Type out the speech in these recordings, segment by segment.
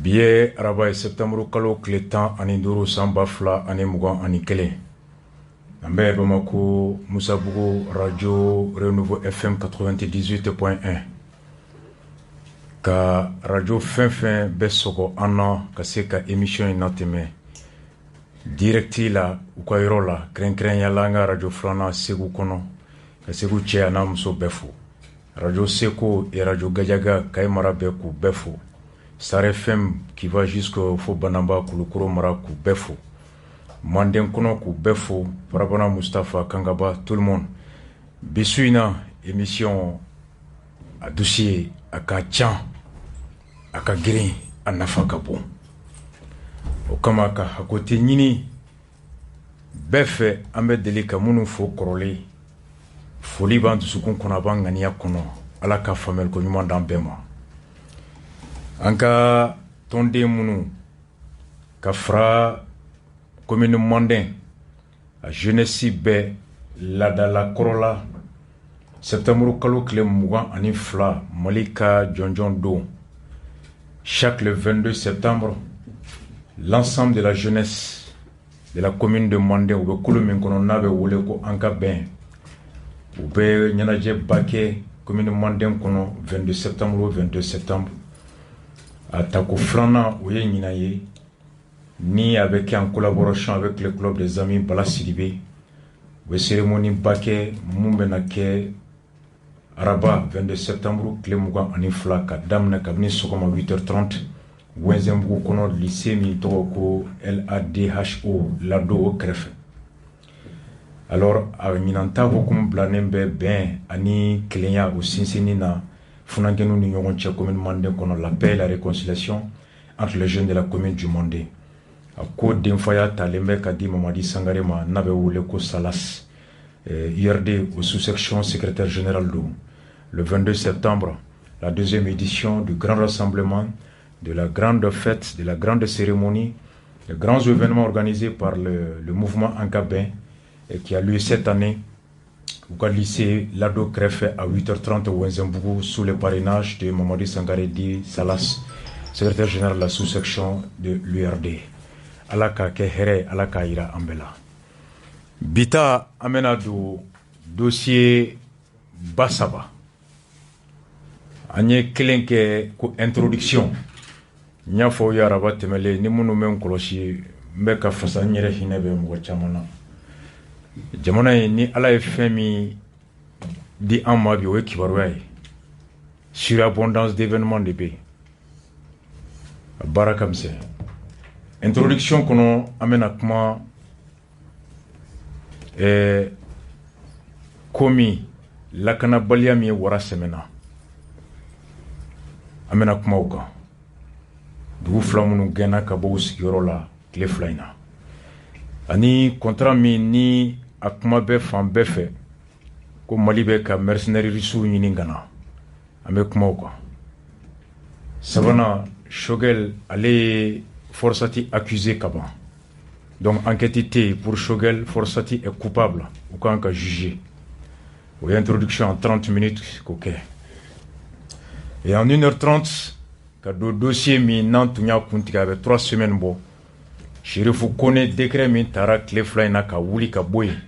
Biye araba ye septembre kalo tile 10 ani 5 san 2020 ani 21 an bɛ Bamako Musabugu radio Renouveau FM 98.1 ka radio fɛn bɛ sɔgɔ an na ka se ka émission in latɛmɛ directi la u ka yɔrɔ la kɛrɛnkɛrɛnyala an ka radio filanan Segu kɔnɔ ka Segu cɛ a n'a muso bɛɛ fo radio Seko et radio Gajaga Kayi mara bɛɛ k'u bɛɛ fo Star FM qui va jusqu'au fo Banamba Kulukoro mara k'u bɛɛ fo Manden kɔnɔ k'u bɛɛ fo Farabana Mustafa Kangaba tout le monde bi su in na émission a dossier a ka can a ka girin a nafa ka bon o kama ka hakote ɲini bɛɛ fɛ an bɛ deli ka minnu fo kɔrɔlen foli b'an dusukun kɔnɔ a b'an ŋaniya kɔnɔ Ala ka faamuyali ko ɲuman d'an bɛɛ ma an ka tɔnden minnu ka fara commune Manden a jeunesse bɛɛ ladala kɔrɔla septembre kalo tile 22 Mali ka jɔnjɔn don chaque le 22 septembre l'ensemble de la jeunesse de la commune de Manden u bɛ kolo min kɔnɔ n'a bɛ wele ko an ka bɛn u bɛ ɲɛnajɛba kɛ commune Manden kɔnɔ 22 septembre a tako filanan o ye ɲinan ye ni a bɛ kɛ en collaboration avec le club des amis Bala Sidibé u bɛ cérémonie ba kɛ mun bɛna kɛ araba 22 septembre tile 22 ka daminɛ kabini sɔgɔma 8h30 Wɛnzɛnbugu kɔnɔ lycée min tɔgɔ ko LADHO Lado o kɛrɛfɛ alors a ɲinanta hukumu bilanen bɛ bɛn ani kelenya o sinsinni na funankɛninw ni ɲɔgɔn cɛ commune Manden kɔnɔ la paix et la réconciliation entre les jeunes de la commune du Manden a ko denfaya talen bɛ ka di Mamadi Sangare ma n'a bɛ wele ko Salas URD au sous-section secrétaire général do le 22 septembre la deuxième édition du grand rassemblement de la grande fête de la grande cérémonie les grands événements organisés par le mouvement Ankabin et qui a lieu cette année au lycée Lado Kreffe à 8h30 au Wenzembougou sous le parrainage de Mamadi Sangare di Salas, secrétaire général de la sous-section de l'URD. Alaka Kehere, Alaka Ira Ambela. Bita amena du dossier Basaba. Anye kelenke ko introduction. Nyafo ya rabat temele ni munu men koloshi mbeka fasa nyere hinebe mwa chamana. Jamana ni ala ye fɛn min di an ma bi o ye kibaruya ye surabondance d'événements de bɛ yen a baara ka misɛn introduction kɔnɔ an bɛna kuma ko min lakanabaliya min ye wara sɛmɛna an bɛna kuma o kan dugu fila minnu gɛnna ka bɔ u sigiyɔrɔ la tile fila in na ani contrat min ni a kuma bɛ fan bɛɛ fɛ ko Mali bɛ ka mercenaires russiw ɲini ka na an bɛ kuma o kan sabanan Shogel ale ye Forsati accusé ka ban donc enquête tɛ yen pour Shogel Forsati est coupable u kan ka juger o ye introduction en 30 minutes k'o kɛ et en 1h30 ka don dossier min n'an tun y'a kuntigɛ a bɛ 3 semaines bɔ Sherifu Kone décret min tara tile fila in na ka wuli ka bɔ yen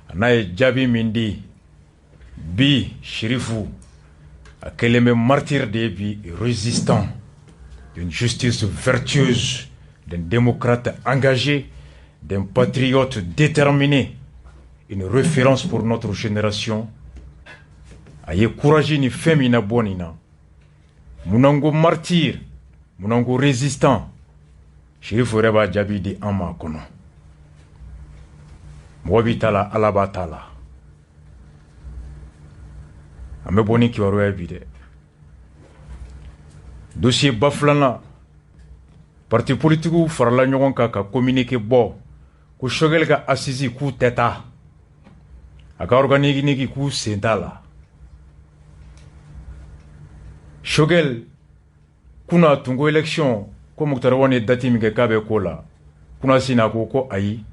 a n'a ye jaabi min di bi Sherifu a kɛlen bɛ martyr de ye bi résistant d'une justice vertueuse d'un démocrate engagé d'un patriote déterminé une référence pour notre génération a ye courage ni fɛn min na bɔ nin na mun ko martyr mun ko résistant Sherifu yɛrɛ b'a jaabi di an ma kɔnɔ mɔgɔ b'i ta la Ala b'a ta la an bɛ bɔ ni kibaruya ye bi dɛ dossier ba filanan parti politiques farala ɲɔgɔn kan ka communiqué bɔ ko Shogel ka assise k'u tɛ taa a ka organique k'u sen t'a la Shogel kunna tun ko élection ko Muktar Wane ye date min kɛ k'a bɛ ko la kuna sina ko ayi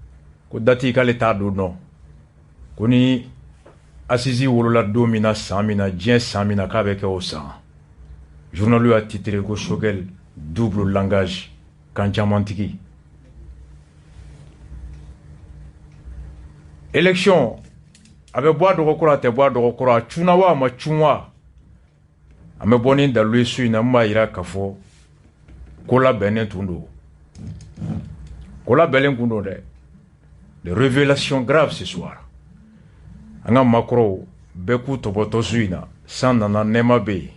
ko date k'ale t'a don nɔ ko ni assise wolola don min na san min na diɲɛ san min na k'a bɛ kɛ o san journal a titré ko Shogel double langage kan caman tigi. Élection a bɛ bɔ a dɔgɔkɔrɔ a tɛ bɔ a dɔgɔkɔrɔ a cunna wa a ma cun wa an bɛ bɔ ni dalu ye su in na min b'a yira k'a fɔ ko labɛnnen tun don ko labɛnnen kun don dɛ. Des révélations graves ce soir an ka makɔrɔw bɛɛ k'u tɔbɔtɔ su in na san nana nɛɛma bɛ yen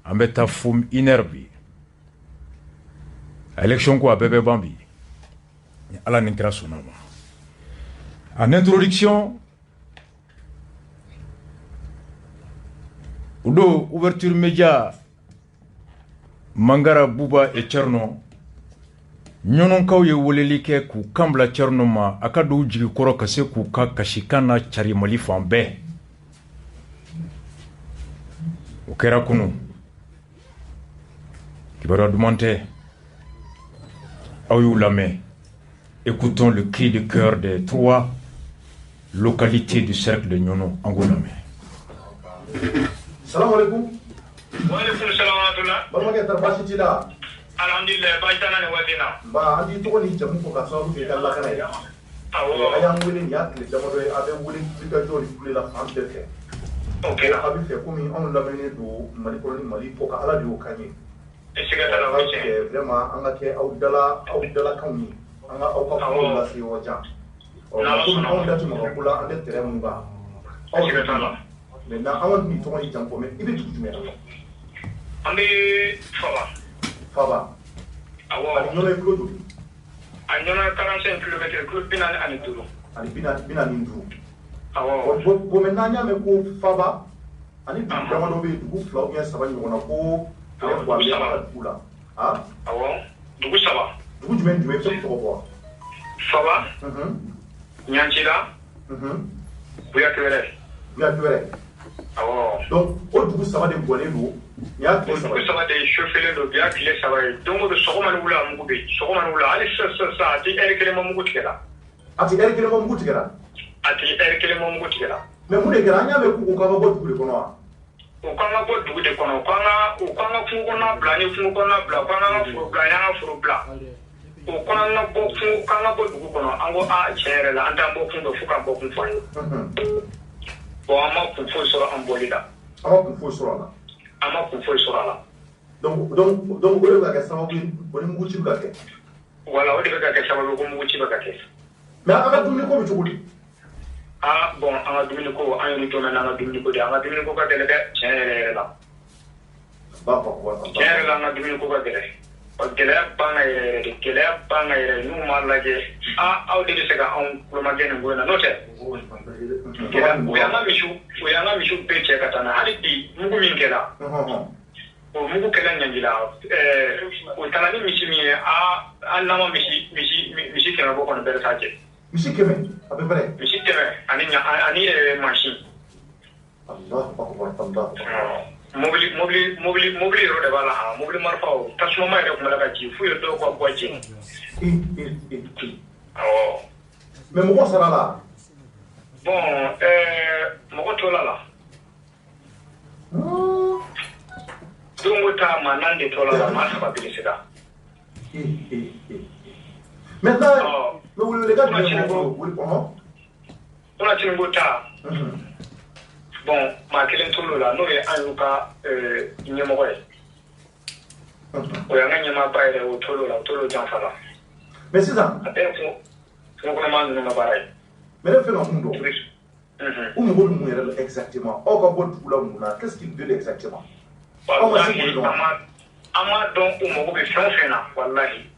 an bɛ taa fo 1 heure bi élection ko a bɛɛ bɛ ban bi ni ala ni kira sɔnna ma. En introduction, o don ouverture média Mangara Buba et Thierno ɲɔnɔnkaw ye weleli kɛ k'u kan bila Thierno ma a ka don u jigi kɔrɔ ka se k'u ka kasikan na cari Mali fan bɛɛ. O kɛra kunu kibaruya duman tɛ aw y'u lamɛn. Écoutons le cri de cœur des 3 localités du cercle de Nyono Angolame. Salam alaikum. Wa alaikum salam wa rahmatullah. Barmake tarbashi tida. Alhamdulillah baitana ne wadina. Ba andi to ni jamu ko ka sabu ke Allah kana ya. Awo. Ayam wele ya le jamu do abe wele fika joli kule la France de fait. Okay la. Abi fe komi on lamene do Mali ko ni Mali ko ka ala di o kanye. Esiga tala wache. Vraiment anga ke au dala kawni. Anga au ka ko la si o jam. On dati mo ko la ande tere mun ba. Esiga tala. Maintenant awon ni to ni jam ko me ibe tutu me. Ambi faba. Faba. Awo. Ani no le klodo. Anyona 45 km club pinal ani dulu. Ani bina ni ndu. Awo. Bo maintenant nya me ko faba. Ani dama no be dugu flaw bien saba ni wona ko ko wa ya kula. Ah? Awo. Dugu saba. Dugu jumen fe ko ko. Faba. Nyanchila. Buya kwere. Buya kwere. Awo. Donc o dugu saba de bolé do. Ya ko saba. Dugu saba de chauffeur do biya kile saba. Donc do sogoma wula mugu be. Sogoma wula ali sa ti erkele mo mugu tigera. Ati erkele mo mugu tigera. Ati erkele mo mugu tigera. Mais mu de gara nya me ku ko ka bo dugu de kono. O kanga bo dugu de kono. O kanga fungo na bla ni fungo na bla. Kanga furu bla ya furu bla. O kona na bo fungo kanga bo dugu kono. Ango a chere la anda bo fungo fuka bo fungo. Bo ama ku fo soro ambolida. Ama ku fo soro la. Ama ku fo soro la. Donc o le ga ka sababu boni mugu ci ga ke. Wala o de ga ka sababu ko mugu ci ba ka ke. Mais aka dumni ko bi cugudi. Ah bon anga dumni ko ayo to na anga dumni ko de anga dumni ko ka de chere la. Ba ko chere la anga dumni ko ka de. O gele banga yere nu ma laje au de se ga on ko ma gene ngona note. Uyanga mishu peche katana hali di mugu mingela. O mugu kela nyangila o tanani mishimi nama mishi kema boko na bere saje. Mishi keme à peu près. Mishi keme ani machine. Allah akbar Allah. Mobili ro de bala ha mobili marfao tasuma mai da kuma daga ci fu yo do ko kwaje. Oh. Mais mo ko sara la. Bon mo to la. Dungu ta manande to la ma sa ba bi sida. Maintenant, mais vous le regardez oui comment? On a tinu ta. Bon, ma kelen tolo la no ye anuka nyemo ye. O ya nganya ma ba ye o tolo janfala. Mais c'est ça. Ko ko ma nuna barai. Mais le fait non ndo. Où me bolu mu exactement. O ka bolu la mu na, qu'est-ce qu'il veut exactement? Ama don o mo be fena wallahi.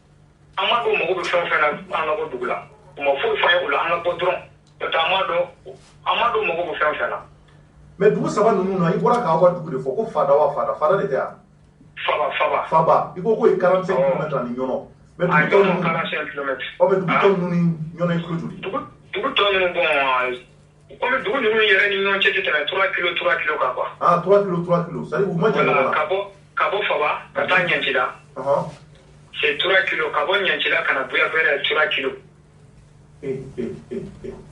Ama do mo be fena ana ko dugula. Mo fo fa ye o la ana ko dron. To ama do mo be fena. Mais dugu saba nunu na i bɔra k'a ka dugu de fɔ ko fada de tɛ yan. Faba i ko ye 45 km ni ɲɔnɔ. Mais dugu tɔ ninnu 45 km. Mais dugu tɔ ninnu ni ɲɔnɔ ye kilo joli? Dugu tɔ ninnu bon comme dugu ninnu yɛrɛ ni ɲɔgɔn cɛ tɛ tɛmɛ 3 kilo ka quoi. Ah 3 kilo c'est-à-dire vous mangez la. Ka bɔ Faba ka taa Ɲancila. C'est 3 kilos ka bɔ Ɲancila kana Buya Kwere 3 kilos.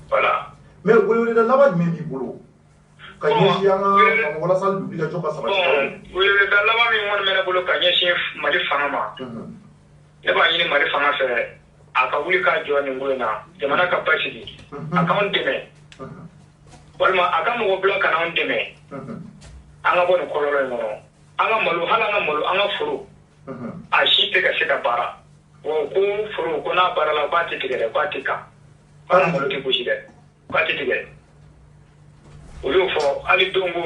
Voilà. Mais wele laban jumɛn b'i bolo? Kanyesi anga wala sal dubi ka joka sama. Wele da lama mi mon mena bolo kanyesi mali fanga ma. Ne ba yini mali fanga fe aka wuli ka jo ni ngona jamana capacity aka on deme. Walma aka mo blo kana on deme. Anga bono kololo ngono. Anga malu hala anga malu anga furu. A shi te ka se ka bara. Wo ko furu ko na bara la bati tigere batika. Anga malu ti bushi de. Bati tigere. Uyo fo ali dongo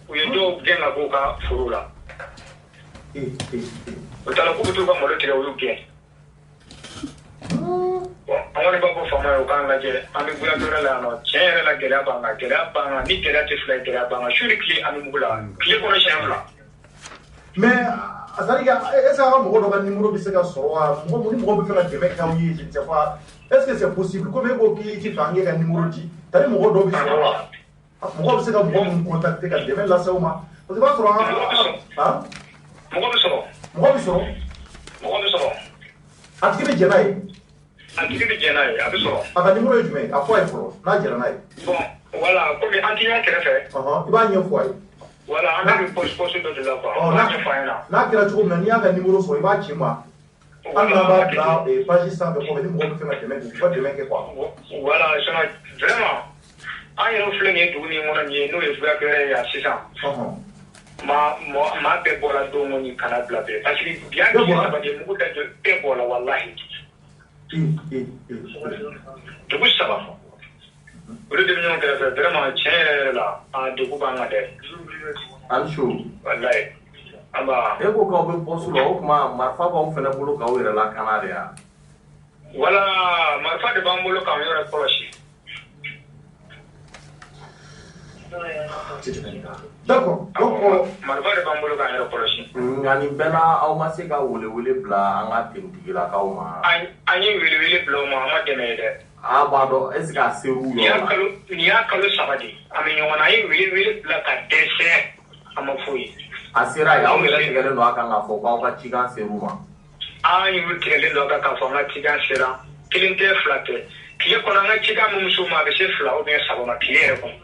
uyo do genga boka furula. Utala kubutu ka malu tigere uyo gen. Amoni babo fama yo kanga je ami bula dora la no chere la gela banga ni gela te fly gela banga shuri kli ami mugula kli kono shambla mais azariga esa ga mo do ga numéro bi se ga so wa mo bi fela de mec tawi je ne sais pas est-ce que c'est possible comme ko ki ti fange ga numéro ti tare mo do bi so wa mo bi se ga mo contacter ga de mec la sauma parce que ba so ha mo bi so atiki jenai Antiki de jenai abiso aka numéro jume afwa ifro na jenai bon voilà comme antinya kerefe iba nye fwa voilà anda post de la quoi na faina na kira chuko na niya ga numéro so iba chima ana ba la page ça de ko ni mo ko fema demain ko demain ke quoi voilà ça vraiment ay no flenge du ni mo na ni no e fwa kere ya sisa ma be bola do mo ni kana blabe parce que bien que ça va de mo ta de be bola wallahi Dugu saba. Olu de ɲɔgɔn kɛrɛfɛ vraiment tiɲɛ yɛrɛ la a degun b'an kan dɛ. Ani su. Walayi. An b'a. E ko k'aw bɛ poste la o tuma marifa b'aw fana bolo k'aw yɛrɛ lakana de wa? Wala marifa de b'an bolo k'an yɛrɛ kɔlɔsi. D'accord. Donc marifa de b'an bolo k'an yɛrɛ kɔlɔsi. Nka nin bɛɛ la aw ma se ka welewele bila an ka tenitigilakaw ma. An ye welewele bila o ma an ma dɛmɛ ye dɛ. A b'a dɔn est ce que a ser'u yɔrɔ la? Nin y'a kalo saba de an bɛ ɲɔgɔn na an ye welewele bila ka dɛsɛ a ma foyi. A sera yen aw yɛrɛ tigɛlen don a kan k'a fɔ k'aw ka cikan ser'u ma. An y'u tigɛlen don a kan k'a fɔ an ka cikan sera kelen tɛ fila tɛ tile kɔnɔ an ka cikan min muso ma a bɛ se fila ou bien saba ma tile yɛrɛ kɔnɔ.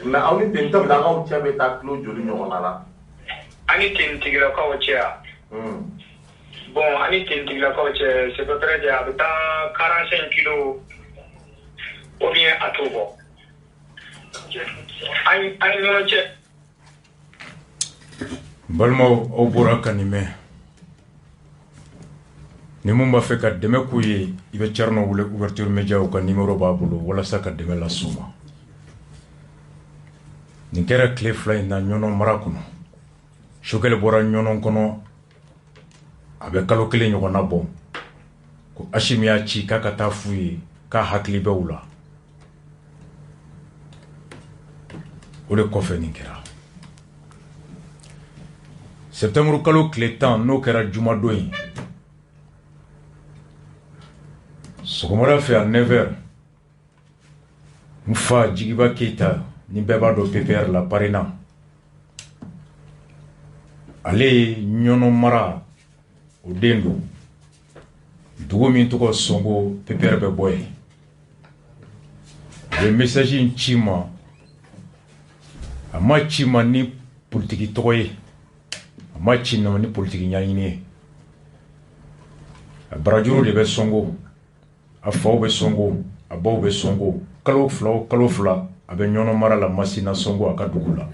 Mais aw ni tenitigilakaw cɛ bɛ taa kilo joli ɲɔgɔnna la? An ni tenitigilakaw cɛ a. Bon an ni tenitigilakaw cɛ c'est peu près de a bɛ taa 45 kilos ou bien a t'o bɔ. An ni ɲɔgɔn cɛ. Balimaw aw bɔra ka nin mɛn ni mun b'a fɛ ka dɛmɛ k'u ye i bɛ Thierno wele ouverture média u ka numéro b'a bolo walasa ka dɛmɛ las'u ma. Nin kɛra tile fila in na ɲɔnɔ mara kɔnɔ Sokɛli bɔra ɲɔnɔ kɔnɔ a bɛ kalo kelen ɲɔgɔnna bɔ ko Asimi y'a ci k'a ka taa f'u ye k'a hakili bɛ u la o de kɔfɛ nin kɛra septembre kalo tile 10 n'o kɛra jumadon ye sɔgɔmada fɛ à 9h n fa Jigiba Keita ni bɛɛ b'a dɔn PPR la Parina ale ye ɲɔnɔ mara o den don dugu min tɔgɔ Songo PPR bɛ bɔ yen a ye message in ci ma a ma ci ma ni politiki tɔgɔ ye a ma ci ma ni politiki ɲaɲini ye a barajuru de bɛ Songo a faw bɛ Songo a baw bɛ Songo kalo fila a bɛ ɲɔnɔ mara la Masina Songo a ka dugu la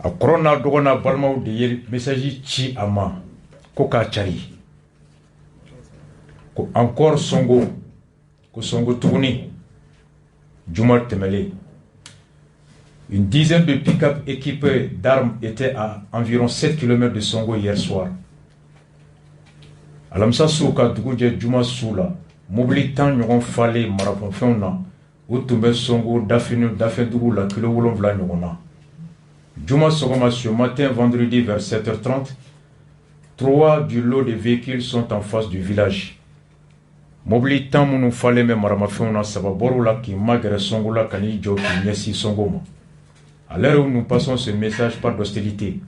a kɔrɔ n'a dɔgɔ n'a balimaw de ye message ci a ma ko k'a cari ko encore Songo ko Songo tuguni juma tɛmɛlen une dizaine de pick-up équipés d'armes étaient à environ 7 km de Songo hier soir. Alamisa su ka dugu jɛ juma su la mobili 10 ɲɔgɔn falen marafɛnw na o tun bɛ Songo dafɛdugu la kilo 7 ɲɔgɔn na. Juma sɔgɔma ce matin vendredi vers 7h30, 3 du lot de véhicules sont en face du village. Mobili 10 minnu falen bɛ maramafɛnw na saba bɔr'u la k'i magɛrɛ Songo la ka n'i jɔ k'i ɲɛsin Songo ma. À l'heure où nous passons ce message par d'hostilité,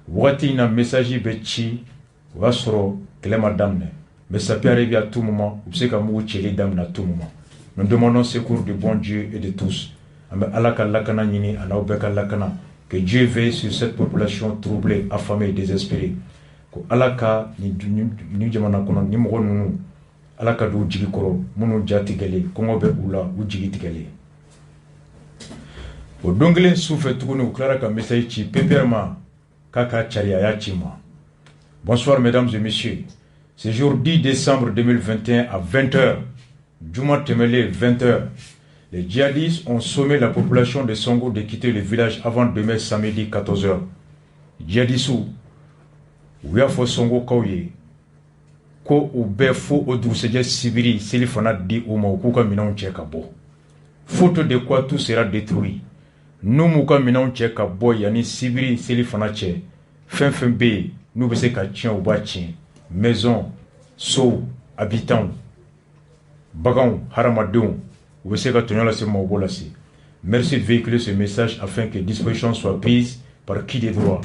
wagati in na message bɛ ci o y'a sɔrɔ kɛlɛ ma daminɛ mais ça peut arriver à tout moment u bɛ se ka mugu cɛli daminɛ à tout moment Nous demandons secours du bon Dieu et de tous. Que Dieu veille sur cette population troublée, affamée et désespérée. Que Alaka ni jamana kono ni mogo nunu Alaka du jigi koro munu jatigele kongo be ula u jigi tigele. O dongelen souffle tugunu uklara ka message ci peperma kaka charia ya chima. Bonsoir mesdames et messieurs. Ce jour 10 décembre 2021 à 20h, Juma Temele 20h, les djihadistes ont sommé la population de Songo de quitter le village avant demain samedi 14h. Djihadistes Ouya fo Songo kauye ko ube fo odruseje sibiri selifana di uma ukuka minao cheka bo. Faute de quoi tout sera détruit. Nous muka minao cheka bo yani sibiri selifana che. Fin B, nous bese ka tien ou ba tien. Maison, so, habitants, bagan, haramadon, ou bese ka tonyo la se maubo la se. Merci de véhiculer ce message afin que disposition soit prise par qui des droits.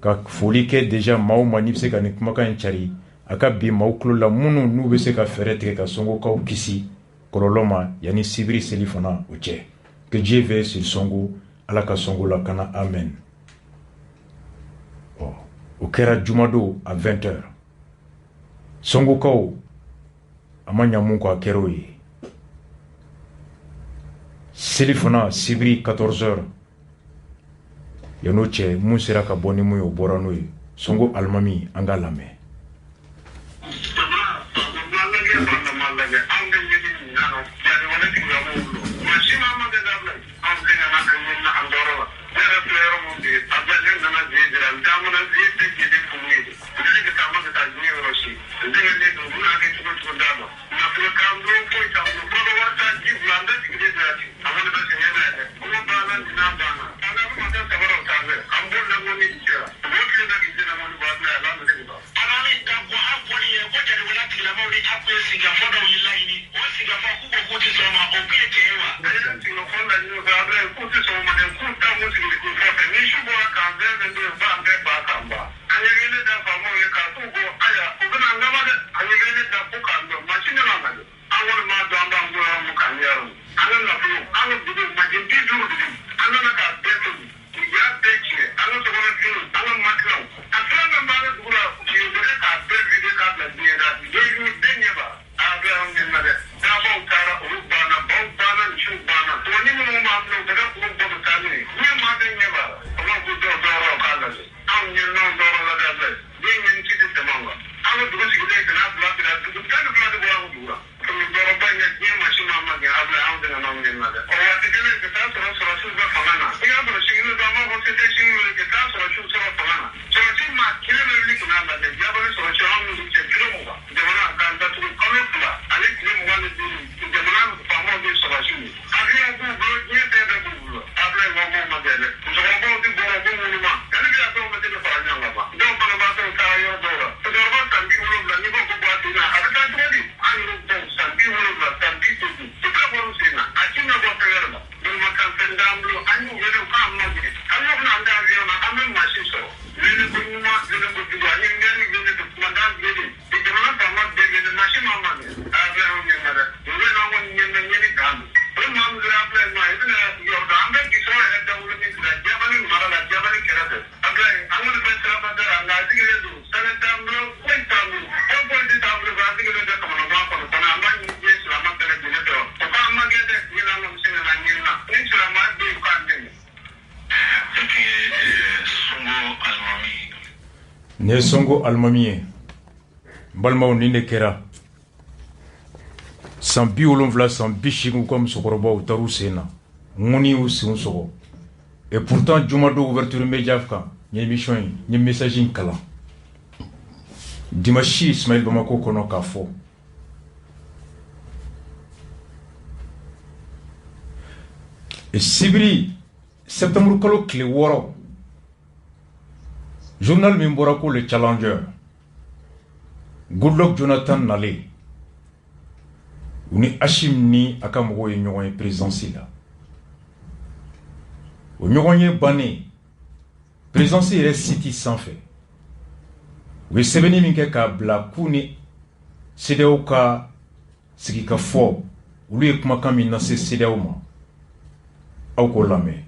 Ka foli ke déjà mao manip se ka ne kuma kan chari aka bi mao klo la munu nu be se ka fere te ka songo ka kisi koroloma yani sibiri selifana uche que Dieu veille sur Songo ala ka songo la kana amen. Au kera jumado à 20h Songo kao amanya munko akero yi selifana sibiri 14h yano che mun sera ka boni mu yo borano yi Songo almami anga lame ne Songo almami balmaw ni ne kera san bi wolonfila san bi seegin comme sokorobaw taru sena ngoni u sin sogo et pourtant jumado ouverture média kan ni émission ni message kala dimashi Ismaël Bamako kono kafo et sibiri septembre kalo kile woro journal Mimborako le Challenger Goodluck Jonathan Nale uni Hashim ni akamogo ye ɲɔgɔn ye présidence la o ɲɔgɔn ye bannen présidence yɛrɛ siti sanfɛ u ye sɛbɛnni min kɛ k'a bila k'u ni CEDEAO ka sigi ka fɔ olu ye kumakan min lase CEDEAO ma aw k'o lamɛn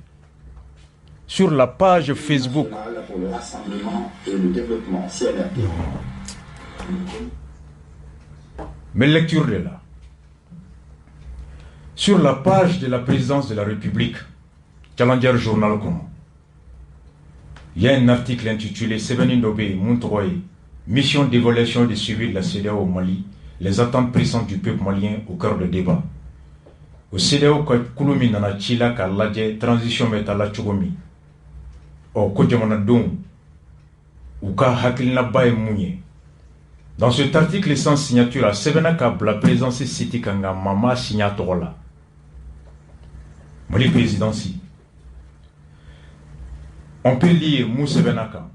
sur la page Facebook pour le rassemblement et le développement CNRD. Mes lectures de là. Sur la page de la présidence de la République, Challenger Journal, il y a un article intitulé Sebeni Ndobe Muntroye, mission d'évaluation et de suivi de la CEDEAO au Mali, les attentes pressantes du peuple malien au cœur du débat. Au CEDEAO, Kouloumi Nana Chila Kaladje, transition metala Chugomi. Au Kodjamana Don, ou Ka Hakilina Baye Mounye. Dans cet article sans signature, Sebena Kab, la présidence Siti Kanga Mama Signatorola. Mali présidence. On peut lire Moussa Benaka.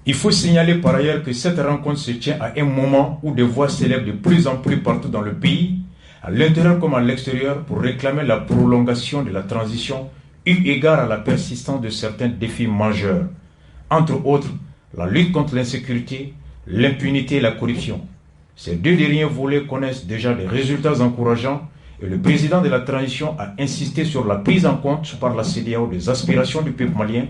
Il faut signaler par ailleurs que cette rencontre se tient à un moment où des voix s'élèvent de plus en plus partout dans le pays, à l'intérieur comme à l'extérieur, pour réclamer la prolongation de la transition eu égard à la persistance de certains défis majeurs, entre autres la lutte contre l'insécurité, l'impunité et la corruption. Ces deux derniers volets connaissent déjà des résultats encourageants et le président de la transition a insisté sur la prise en compte par la CEDEAO des aspirations du peuple malien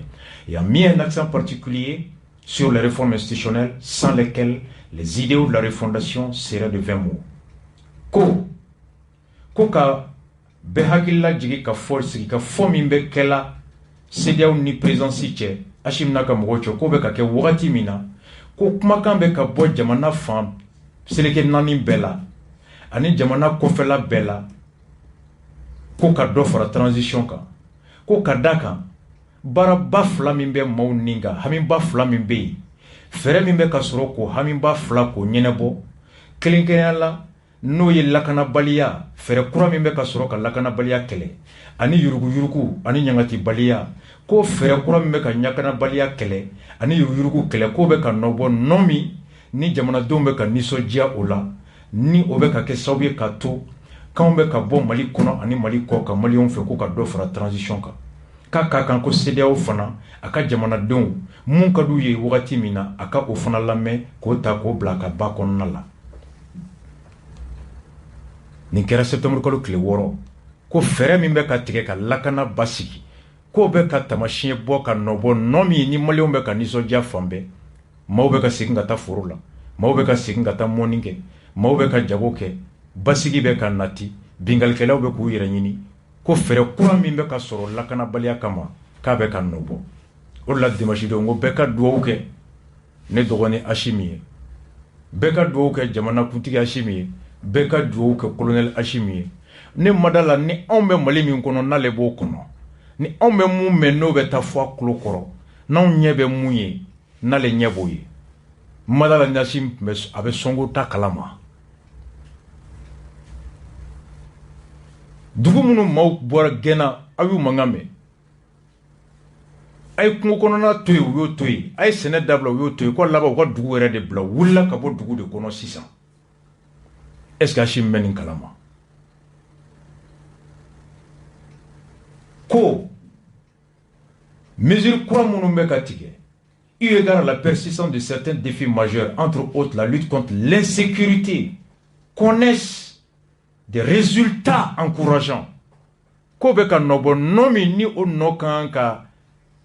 et a mis un accent particulier sur les réformes institutionnelles sans lesquelles les idéaux de la refondation seraient de vains mots. Ka behagilla jigi ka force ka fomimbe kela CEDEAO ni présence che ashim naka mogocho ko be ka ke wagati mina ko kumakan be ka bo jamana fam seleke nani bela ani jamana kofela bela ko ka do fara transition ka ko ka daka bara ba fla min be mawninga hamin ba fla min be fere min be ka soro ko hamin ba fla ko nyenebo kelenkela no ye lakana baliya fere kura min be ka soro ka lakana baliya kele ani yurugu ani nyangati baliya ko fere kura min be ka nyakana baliya kele ani yurugu kele ko be ka nobo nomi ni jamana don be ka nisodia ola ni o be ka ke sawiye ka to kan be ka bo Mali kono ani Mali ko ka Mali on fe ko ka do fara transition ka kan ko CEDEAO fana aka jamana don mun ka du ye wagati mina aka o fana lame ko ta ko bla ka ba konna la ni kɛra septembre kalo tile 6 ko fɛrɛ min bɛ ka tigɛ ka lakana basigi ko bɛ ka tamasiyɛ bɔ ka nɔbɔ nɔ min ni maliyɛnw bɛ ka nisɔndiya fan bɛɛ maaw bɛ ka segin ka taa foro la maaw bɛ ka segin ka taa mɔni kɛ maaw bɛ ka jago kɛ basigi bɛ ka nati bingalikɛlaw bɛ k'u yɛrɛ ɲini ko fɛrɛ kura min bɛ ka sɔrɔ lakanabaliya kama k'a bɛ ka nɔbɔ o de la dimanche don ko bɛɛ ka duwawu kɛ ne dɔgɔnin Ashimi ye bɛɛ ka duwawu kɛ jamanakuntigi Ashimi ye bɛɛ ka duwawu kɛ colonel Ashimi ye ne madala ni anw bɛ Mali min kɔnɔ n'ale b'o kɔnɔ ni anw bɛ mun mɛn n'o bɛ taa fɔ a kulo kɔrɔ n'anw ɲɛ bɛ mun ye n'ale ɲɛ b'o ye madala ni Ashimi a bɛ sɔnko ta kalama dugu minnu maaw bɔra gɛnna aw y'u mankan mɛn a ye kungo kɔnɔna to yen u y'o to yen a ye sɛnɛ dabila u y'o to yen ko laban u ka dugu yɛrɛ de bila u wulila ka bɔ dugu de kɔnɔ sisan est-ce que Ashimi bɛ nin kalama ko mesure kura minnu bɛ ka tigɛ eu égard à la persistance de certains défis majeurs entre autres la lutte contre l'insécurité connaissent des résultats encourageants ko bɛ ka nɔbɔ nɔ min ni o nɔ kan ka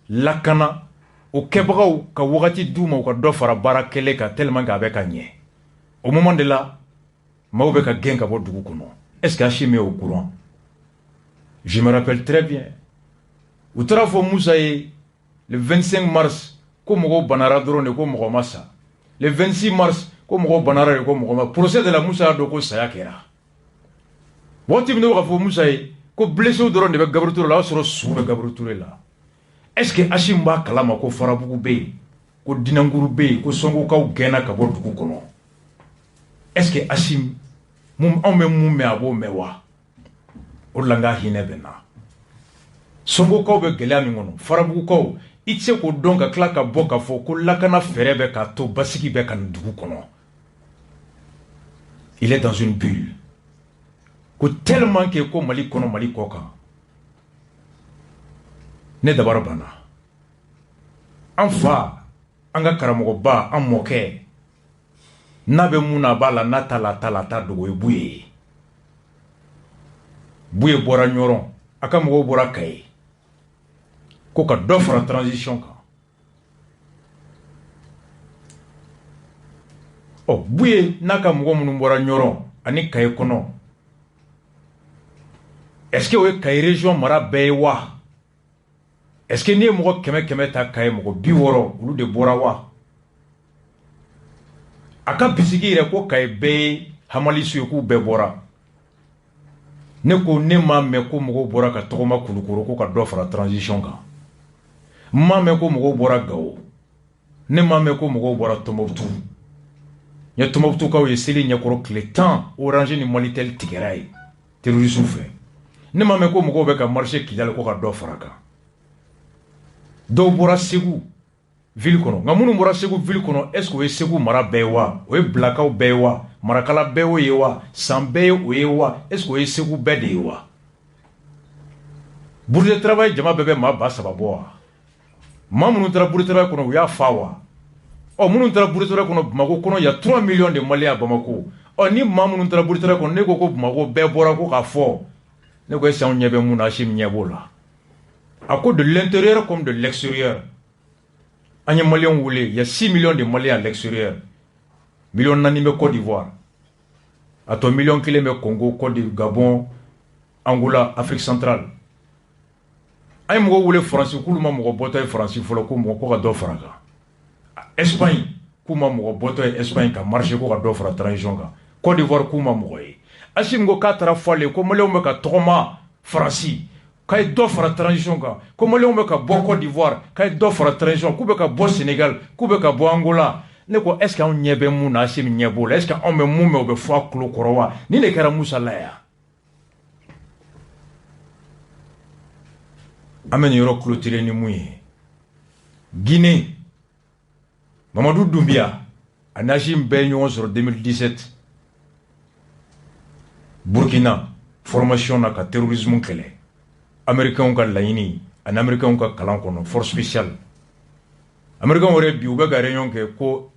lakana o kɛbagaw ka wagati d'u ma u ka dɔ fara baara kɛlɛ kan tellement que a bɛ ka ɲɛ au moment de là maaw bɛ ka gɛn ka bɔ dugu kɔnɔ est-ce que Ashimi est au courant je me rappelle très bien u taara fɔ Musa ye le 25 mars ko mɔgɔw banara dɔrɔn de ko mɔgɔ ma sa le 26 mars ko mɔgɔw banara de ko mɔgɔ ma procès de la Musa y'a dɔn ko saya kɛra waati min na ka fɔ Musa ye ko blessé dɔrɔn de bɛ Gabriel Touré la o y'a sɔrɔ su bɛ Gabriel Touré la est-ce que Ashimi b'a kalama ko Farabugu bɛ yen ko Dinankuru bɛ yen ko Sɔngokaw gɛnna ka bɔ dugu kɔnɔ est-ce que Ashimi anw bɛ mun mɛn a b'o mɛn wa o de la n ka hinɛ bɛ n na Sɔngokaw bɛ gɛlɛya min kɔnɔ Farabugukaw i tɛ se k'o dɔn ka tila ka bɔ k'a fɔ ko lakana fɛɛrɛ bɛ k'a to basigi bɛ ka nin dugu kɔnɔ il est dans une bulle ko tellement que ko Mali kɔnɔ Mali kɔ kan ne dabara banna an fa an ka karamɔgɔba an mɔkɛ n'a bɛ mun na a b'a la n'a t'a la a t'a la a t'a dogo i b'u ye Bouye bora nyoron aka mogo bora kaye ko ka dɔ fara transition kan Bouye n'a ka mogo minnu bɔra nyoron ani kaye kɔnɔ est-ce que o ye kaye région mara bɛɛ ye wa est-ce que n'i ye mɔgɔ 100 ta kaye mɔgɔ 60 olu de bɔra wa a ka bisigi yɛrɛ ko kaye bɛɛ ye hamalisu ye k'u bɛɛ bɔra ne ko ne m'a mɛn ko mɔgɔw bɔra ka tɔgɔma Kulukoro ko ka dɔ fara transition kan m'a mɛn ko mɔgɔw bɔra Gao ne m'a mɛn ko mɔgɔw bɔra Tombouctou ɲɛ Tombouctou ye seli ɲɛkɔrɔ tile 10 Orange ni Monitel tigɛra ye terroriste fɛ ne m'a mɛn ko mɔgɔw bɛ ka marché Kidali ko ka dɔ fara kan dɔw bɔra Segu ville kɔnɔ nka minnu bɔra Segu ville kɔnɔ est-ce que o ye Segu mara bɛɛ ye wa o ye Bilakaw bɛɛ ye wa Marakala bɛɛ y'o ye wa San bɛɛ ye o ye wa est-ce que o ye Segu bɛɛ de ye wa Bourse de travail jama bɛɛ bɛ maa 300 bɔ wa maa minnu taara bourse de travail kɔnɔ u y'a fa wa minnu taara bourse de travail kɔnɔ Bamako kɔnɔ il y a 3 millions de Maliens à Bamako ni maa minnu taara bourse de travail kɔnɔ ne ko Bamako bɛɛ bɔra ko k'a fɔ ne ko est-ce que anw ɲɛ bɛ mun na Hachim ɲɛ b'o la à cause de l'intérieur comme de l'extérieur an ye Maliens wele il y a 6 millions de Maliens à l'extérieur million 4 bɛ Côte d'Ivoire a to million 1 bɛ Congo Côte d'Ivoire Gabon Angola Afrique centrale an ye mɔgɔ wele France k'olu ma mɔgɔ bɔtɔ ye France fɔlɔ ko mɔgɔ ko ka dɔ fara kan Espagne k'u ma mɔgɔ bɔtɔ ye Espagne ka marché ko ka dɔ fara transition kan Côte d'Ivoire k'u ma mɔgɔ ye Hachim ko k'a taara fɔle ko Maliens bɛ ka tɔgɔma France k'a ye dɔ fara transition kan ko Maliens bɛ ka bɔ Côte d'Ivoire k'a ye dɔ fara transition k'u bɛ ka bɔ Sénégal k'u bɛ ka bɔ Angola ne ko est-ce que anw ɲɛ bɛ mun na Hachim ɲɛ b'o la est-ce que anw bɛ mun mɛn o bɛ fɔ a tulo kɔrɔ wa ni de kɛra Musa la yan an bɛ nin yɔrɔ clôturer ni mun ye Guinée Mamadou Doumbia ani Hachim bɛɛ ye ɲɔgɔn sɔrɔ 2017 Burkina formation na ka terrorisme kɛlɛ Américains ka laɲini ani Américains ka kalan kɔnɔ force spéciale Américains yɛrɛ bi u bɛ ka réunion kɛ ko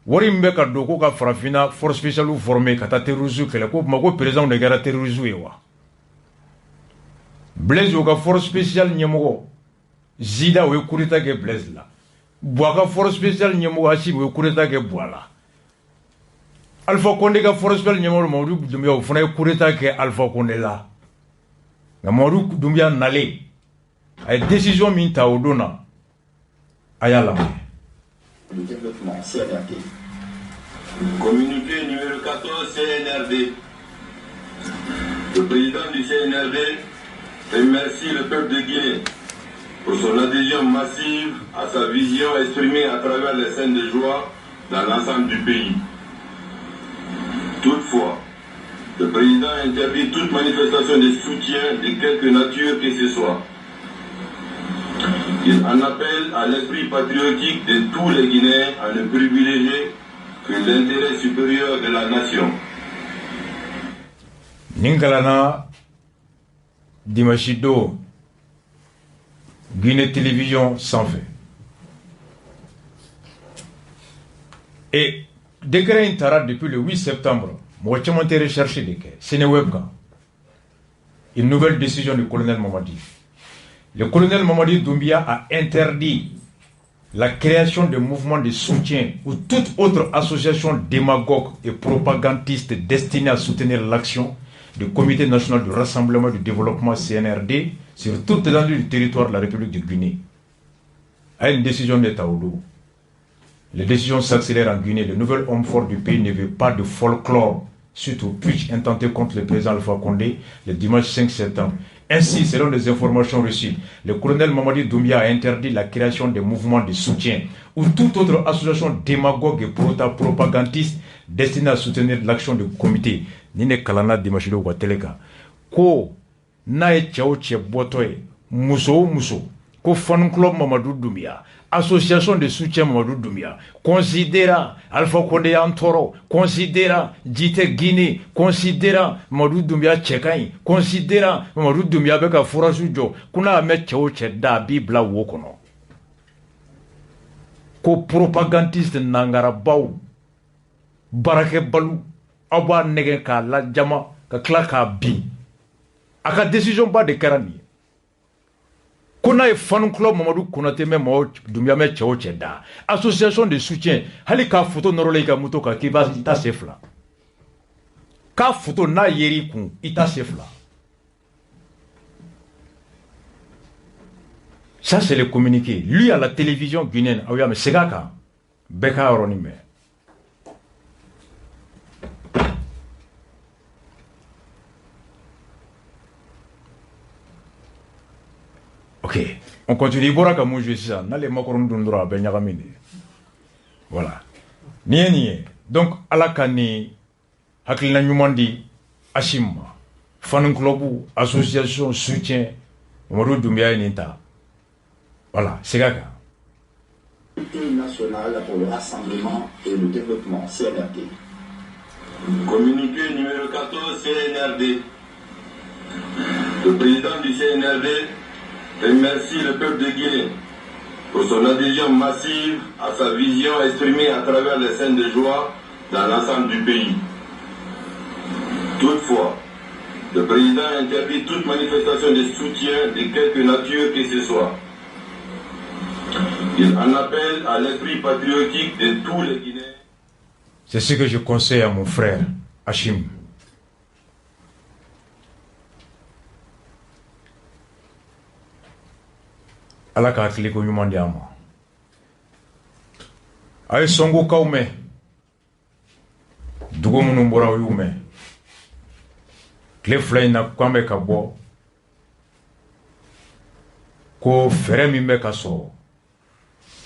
wari min bɛ ka don ko ka farafinna force spéciale former ka taa terrorisme kɛlɛ ko Bamako président de kɛra terrorisme ye wa Blaise o ka force spéciale ɲɛmɔgɔ Zida o ye coup d'état kɛ Blaise la Bouba ka force spéciale ɲɛmɔgɔ Hachim o ye coup d'état kɛ Bouba la Alpha Condé ka force spéciale ɲɛmɔgɔ Mamadou Doumbia o fana ye coup d'état kɛ Alpha Condé la nka Mamadou Doumbia nalen a ye décision min ta o don na a y'a lamɛn. Le développement CNRD. Communiqué numéro 14 CNRD. Le président du CNRD remercie le peuple de Guinée pour son adhésion massive à sa vision exprimée à travers les scènes de joie dans l'ensemble du pays. Toutefois, le président interdit toute manifestation de soutien de quelque nature que ce soit. Il en appelle à l'esprit patriotique de tous les Guinéens à ne privilégier que l'intérêt supérieur de la nation. Ningalana Dimashido Guinée Télévision sans fait. Et décret Intara depuis le 8 septembre, moi je m'ai recherché de Sénéwebka. Une nouvelle décision du colonel Mamadi. Le colonel Mamadi Doumbia a interdit la création de mouvements de soutien ou toute autre association démagogue et propagandiste destinée à soutenir l'action du Comité national du rassemblement du développement CNRD sur toute l'étendue du territoire de la République de Guinée. À une décision d'État Oudou. Les décisions s'accélèrent en Guinée. Le nouvel homme fort du pays ne veut pas de folklore suite au putsch intenté contre le président Alpha Condé le dimanche 5 septembre. Ainsi, selon les informations reçues, le colonel Mamadi Doumbia a interdit la création de mouvements de soutien ou toute autre association démagogue et propagandiste destinée à soutenir l'action du comité. Nine Kalana Dimashido Wateleka. Ko nae chao che botoe muso ko fan club Mamadou Doumbia, association de soutien Mamadou Doumbia, considéra Alpha Condé Antoro, considéra Jite Guinée, considéra Mamadou Doumbia Tchekain, considéra Mamadou Doumbia beka Fourasujo, kuna ame chao che da bibla wokono. Ko propagandiste nangara bau, barake balu, aba nege ka la jama, ka kla ka bi. a ka décision ba de kɛra nin ye ko n'a ye fanu club Mamadou Konate mɛ mɔgɔ Doumbia mɛ cɛ o cɛ da association de soutien hali k'a photo nɔrɔla i ka moto kan k'i b'a i ta se fila k'a photo n'a yeri kun i ta se fila. Ça c'est le communiqué. Lui à la télévision guinéenne, ah oui, mais c'est gars Beka Aronime. Ok, on continue. Bora comme je dis ça. N'allez pas qu'on nous donnera ben yagamini. Voilà. Nie. Donc alakani hakilina nyumandi ashima. Fan club association soutien Mamadou Doumbia Ninta. Voilà, c'est gaga. Comité national pour le rassemblement et le développement, CNRD. Communiqué numéro 14, CNRD. Le président du CNRD remercie le peuple de Guinée pour son adhésion massive à sa vision exprimée à travers les scènes de joie dans l'ensemble du pays. Toutefois, le président interdit toute manifestation de soutien de quelque nature que ce soit. Il en appelle à l'esprit patriotique de tous les Guinéens. C'est ce que je conseille à mon frère Hachim. Ala ka hakili ko ɲuman di a ma. A ye sɔngokaw mɛn dugu minnu bɔra o y'u mɛn tile fila in na k'an bɛ ka bɔ ko fɛɛrɛ min bɛ ka sɔrɔ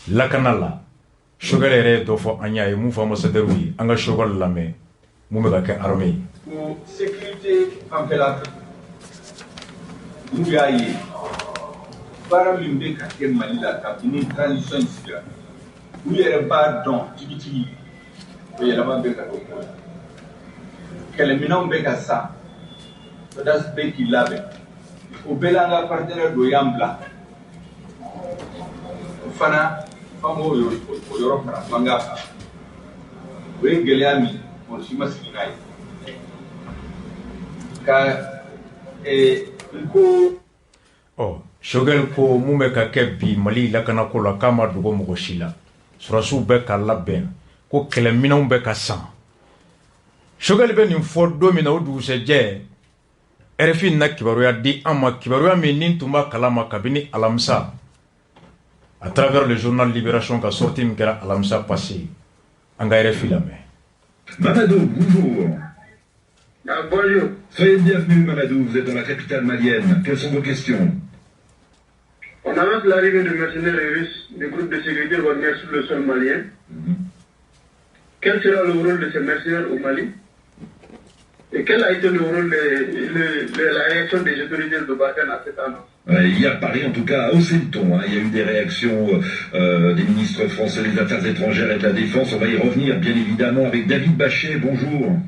lakana la Choguel yɛrɛ ye dɔ fɔ an y'a ye mun fɔ ambassadeur ye an ka Choguel lamɛn mun bɛ ka kɛ armée ye. Pour sécurité en fait nous y'a ye baara min bɛ ka kɛ Mali la kabini transition sigira u yɛrɛ b'a dɔn tigitigi o yɛlɛma bɛ ka kɛ ko la kɛlɛminɛnw bɛ ka sa PDAS bɛ k'i labɛn o bɛɛ la an ka partenaire dɔ y'an bila o fana fango o yɔrɔ fara manga kan o ye gɛlɛya min o si ma sigi n'a ye ka ko Choguel ko mun bɛ ka kɛ bi Mali lakana ko la k'a ma dogo mɔgɔ si la surasiw bɛ ka labɛn ko kɛlɛminɛnw bɛ ka san Choguel bɛ nin fɔ don min na o dugusɛjɛ RFI na kibaruya di an ma kibaruya min ni tun b'a kalama kabini alamisa à travers le journal Libération ka sorti min kɛra alamisa passé an ka RFI lamɛn. Mamadou, bonjour. Bonjour. Soyez bienvenue Mamadou, vous êtes dans la capitale malienne. Quelles sont vos questions? On annonce l'arrivée de mercenaires russes, des groupes de sécurité Wagner sur le sol malien. Quel sera le rôle de ces mercenaires au Mali? Et quel a été le rôle de la réaction des autorités de Barkhane à cette annonce? Il y a Paris, en tout cas, à hausser le ton. Il y a eu des réactions des ministres français des Affaires étrangères et de la Défense. On va y revenir, bien évidemment, avec David Bachet. Bonjour.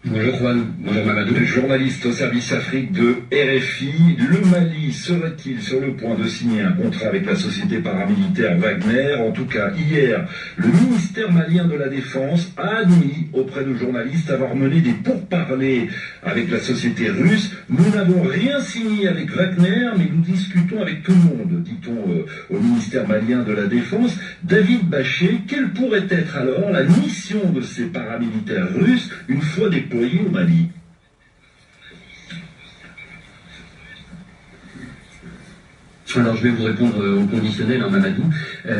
Bonjour Juan, bonjour Mamadou. Journaliste au service Afrique de RFI. Le Mali serait-il sur le point de signer un contrat avec la société paramilitaire Wagner? En tout cas, hier, le ministère malien de la Défense a admis auprès de journalistes avoir mené des pourparlers avec la société russe. Nous n'avons rien signé avec Wagner, mais nous discutons avec tout le monde, dit-on au ministère malien de la Défense. David Bachet, quelle pourrait être alors la mission de ces paramilitaires russes une fois déployés au Mali? Alors je vais vous répondre au conditionnel, Mamadou,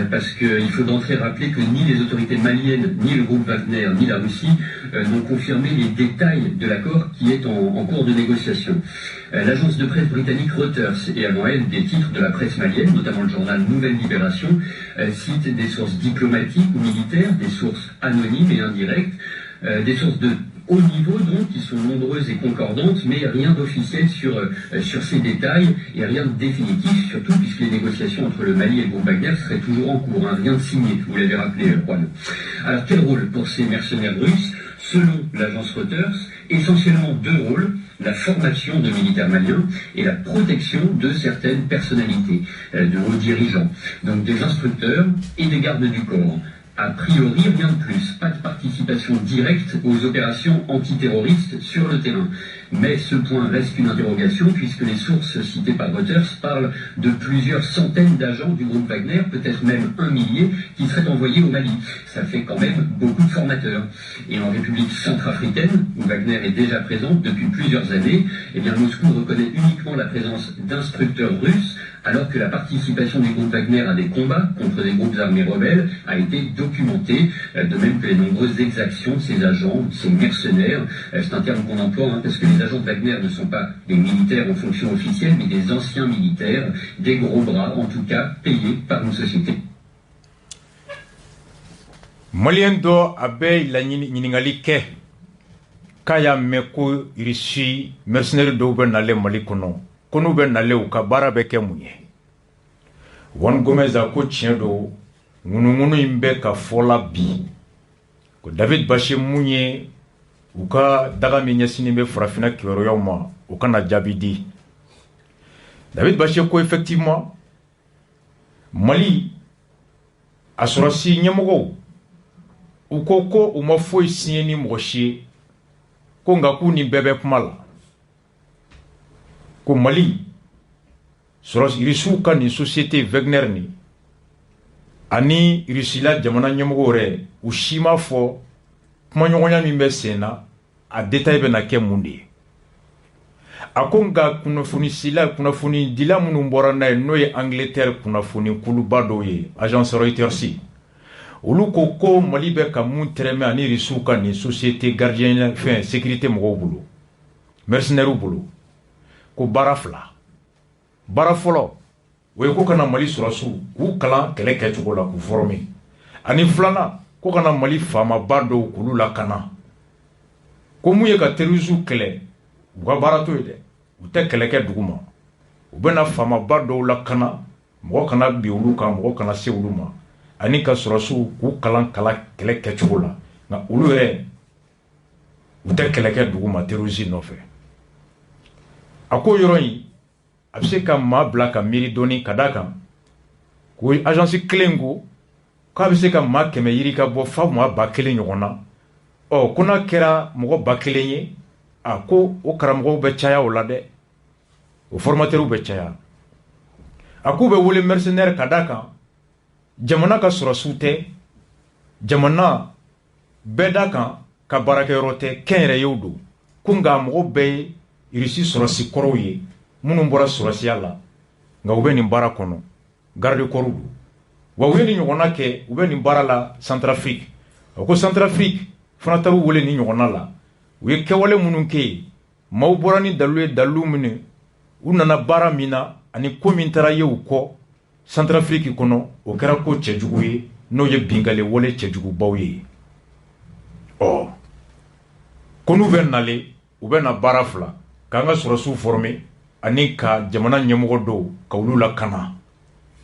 parce qu'il faut d'entrée rappeler que ni les autorités maliennes, ni le groupe Wagner, ni la Russie n'ont confirmé les détails de l'accord qui est en cours de négociation. L'agence de presse britannique Reuters et avant elle des titres de la presse malienne, notamment le journal Nouvelle Libération, citent des sources diplomatiques ou militaires, des sources anonymes et indirectes, des sources de haut niveau donc, qui sont nombreuses et concordantes, mais rien d'officiel sur ces détails et rien de définitif, surtout puisque les négociations entre le Mali et le groupe Wagner seraient toujours en cours, hein, rien de signé, vous l'avez rappelé, Juan. Alors quel rôle pour ces mercenaires russes? Selon l'agence Reuters, essentiellement deux rôles, la formation de militaires maliens et la protection de certaines personnalités, de hauts dirigeants, donc des instructeurs et des gardes du corps. A priori, rien de plus. Pas de participation directe aux opérations antiterroristes sur le terrain. Mais ce point reste une interrogation puisque les sources citées par Reuters parlent de plusieurs centaines d'agents du groupe Wagner, peut-être même 1 millier, qui seraient envoyés au Mali. Ça fait quand même beaucoup de formateurs. Et en République centrafricaine, où Wagner est déjà présente depuis plusieurs années, eh bien Moscou reconnaît uniquement la présence d'instructeurs russes, alors que la participation du groupe Wagner à des combats contre des groupes armés rebelles a été documentée, de même que les nombreuses exactions de ces agents, ces mercenaires. C'est un terme qu'on emploie parce que les agents de Wagner ne sont pas des militaires en fonction officielle, mais des anciens militaires, des gros bras, en tout cas payés par une société. Malien do abe la ɲiningali kɛ k'a y'a mɛn ko irisi mercenaire dɔw bɛ nale Mali kɔnɔ ko n'u bɛ nale u ka baara bɛ kɛ mun ye. Juan Gomez a ko tiɲɛ do ŋunuŋunu in bɛ ka fɔla bi ko David Bashir mun ye u ka daga min ɲɛsinin bɛ farafina kibaruyaw ma u kana jaabi di. David Bashir ko effectivement Mali a sɔrɔsi ɲɛmɔgɔw u ko ko u ma foyi siɲɛ ni mɔgɔ si ye ko nka k'u ni bɛɛ bɛ kuma la ko Mali irisiw ka nin société Wagner ni ani irisila jamana ɲɛmɔgɔw yɛrɛ u si ma fɔ kumaɲɔgɔnya min bɛ sen na a détail bɛ na kɛ mun de ye. A ko nka kunnafoni dila minnu bɔra n'a ye n'o ye Angleterre kunnafoni kuluba dɔw ye agence Reuters olu ko ko Mali bɛ ka mun tɛrɛmɛ ani irisiw ka nin société gardien fɛn sécurité mɔgɔw bolo mercenaires bolo ko baara fila. Baara fɔlɔ o ye ko kana Mali sɔrɔsiw k'u kalan kɛlɛ kɛcogo la k'u former ani filanan ko kana Mali faamaba dɔw k'olu lakana ko mun ye ka terroristes kɛlɛ u ka baara to ye dɛ u tɛ kɛlɛ kɛ dugu ma u bɛna faamaba dɔw lakana mɔgɔ kana bi olu kan mɔgɔ kana se olu ma ani ka sɔrɔsiw k'u kalan kɛlɛ kɛcogo la nka olu yɛrɛ u tɛ kɛlɛ kɛ dugu ma terroristes nɔfɛ. A ko yɔrɔ in a bɛ se ka maa bila ka miiri dɔɔni ka d'a kan ko agence kelen ko k'a bɛ se ka maa 100 yiri ka bɔ fa maa 1000 ɲɔgɔn na ko n'a kɛra mɔgɔ 1000 ye ko o karamɔgɔw bɛ caya o la dɛ o formateurs bɛ caya a k'u bɛ wele mercenaire ka d'a kan jamana ka sɔrɔsiw tɛ jamana bɛɛ d'a kan ka baarakɛyɔrɔ tɛ kɛnyɛrɛyew don ko nka mɔgɔ bɛɛ ye irisi sɔrɔsi kɔrɔw ye minnu bɔra sɔrɔsiya la nka u bɛ nin baara kɔnɔ garde corps don wa u ye nin ɲɔgɔnna kɛ u bɛ nin baara la Centrafrique ko Centrafrique fana taara u wele nin ɲɔgɔnna la u ye kɛwale minnu kɛ yen maaw bɔra ni dalilu ye dalilu minnu u nana baara min na ani ko min taara ye u kɔ Centrafrique kɔnɔ o kɛra ko cɛjugu ye n'o ye binkali wale cɛjugubaw ye. Ko n'u bɛ nale u bɛ na baara fila k'an ka sɔrɔsiw former ani ka jamana ɲɛmɔgɔ dɔw ka olu lakana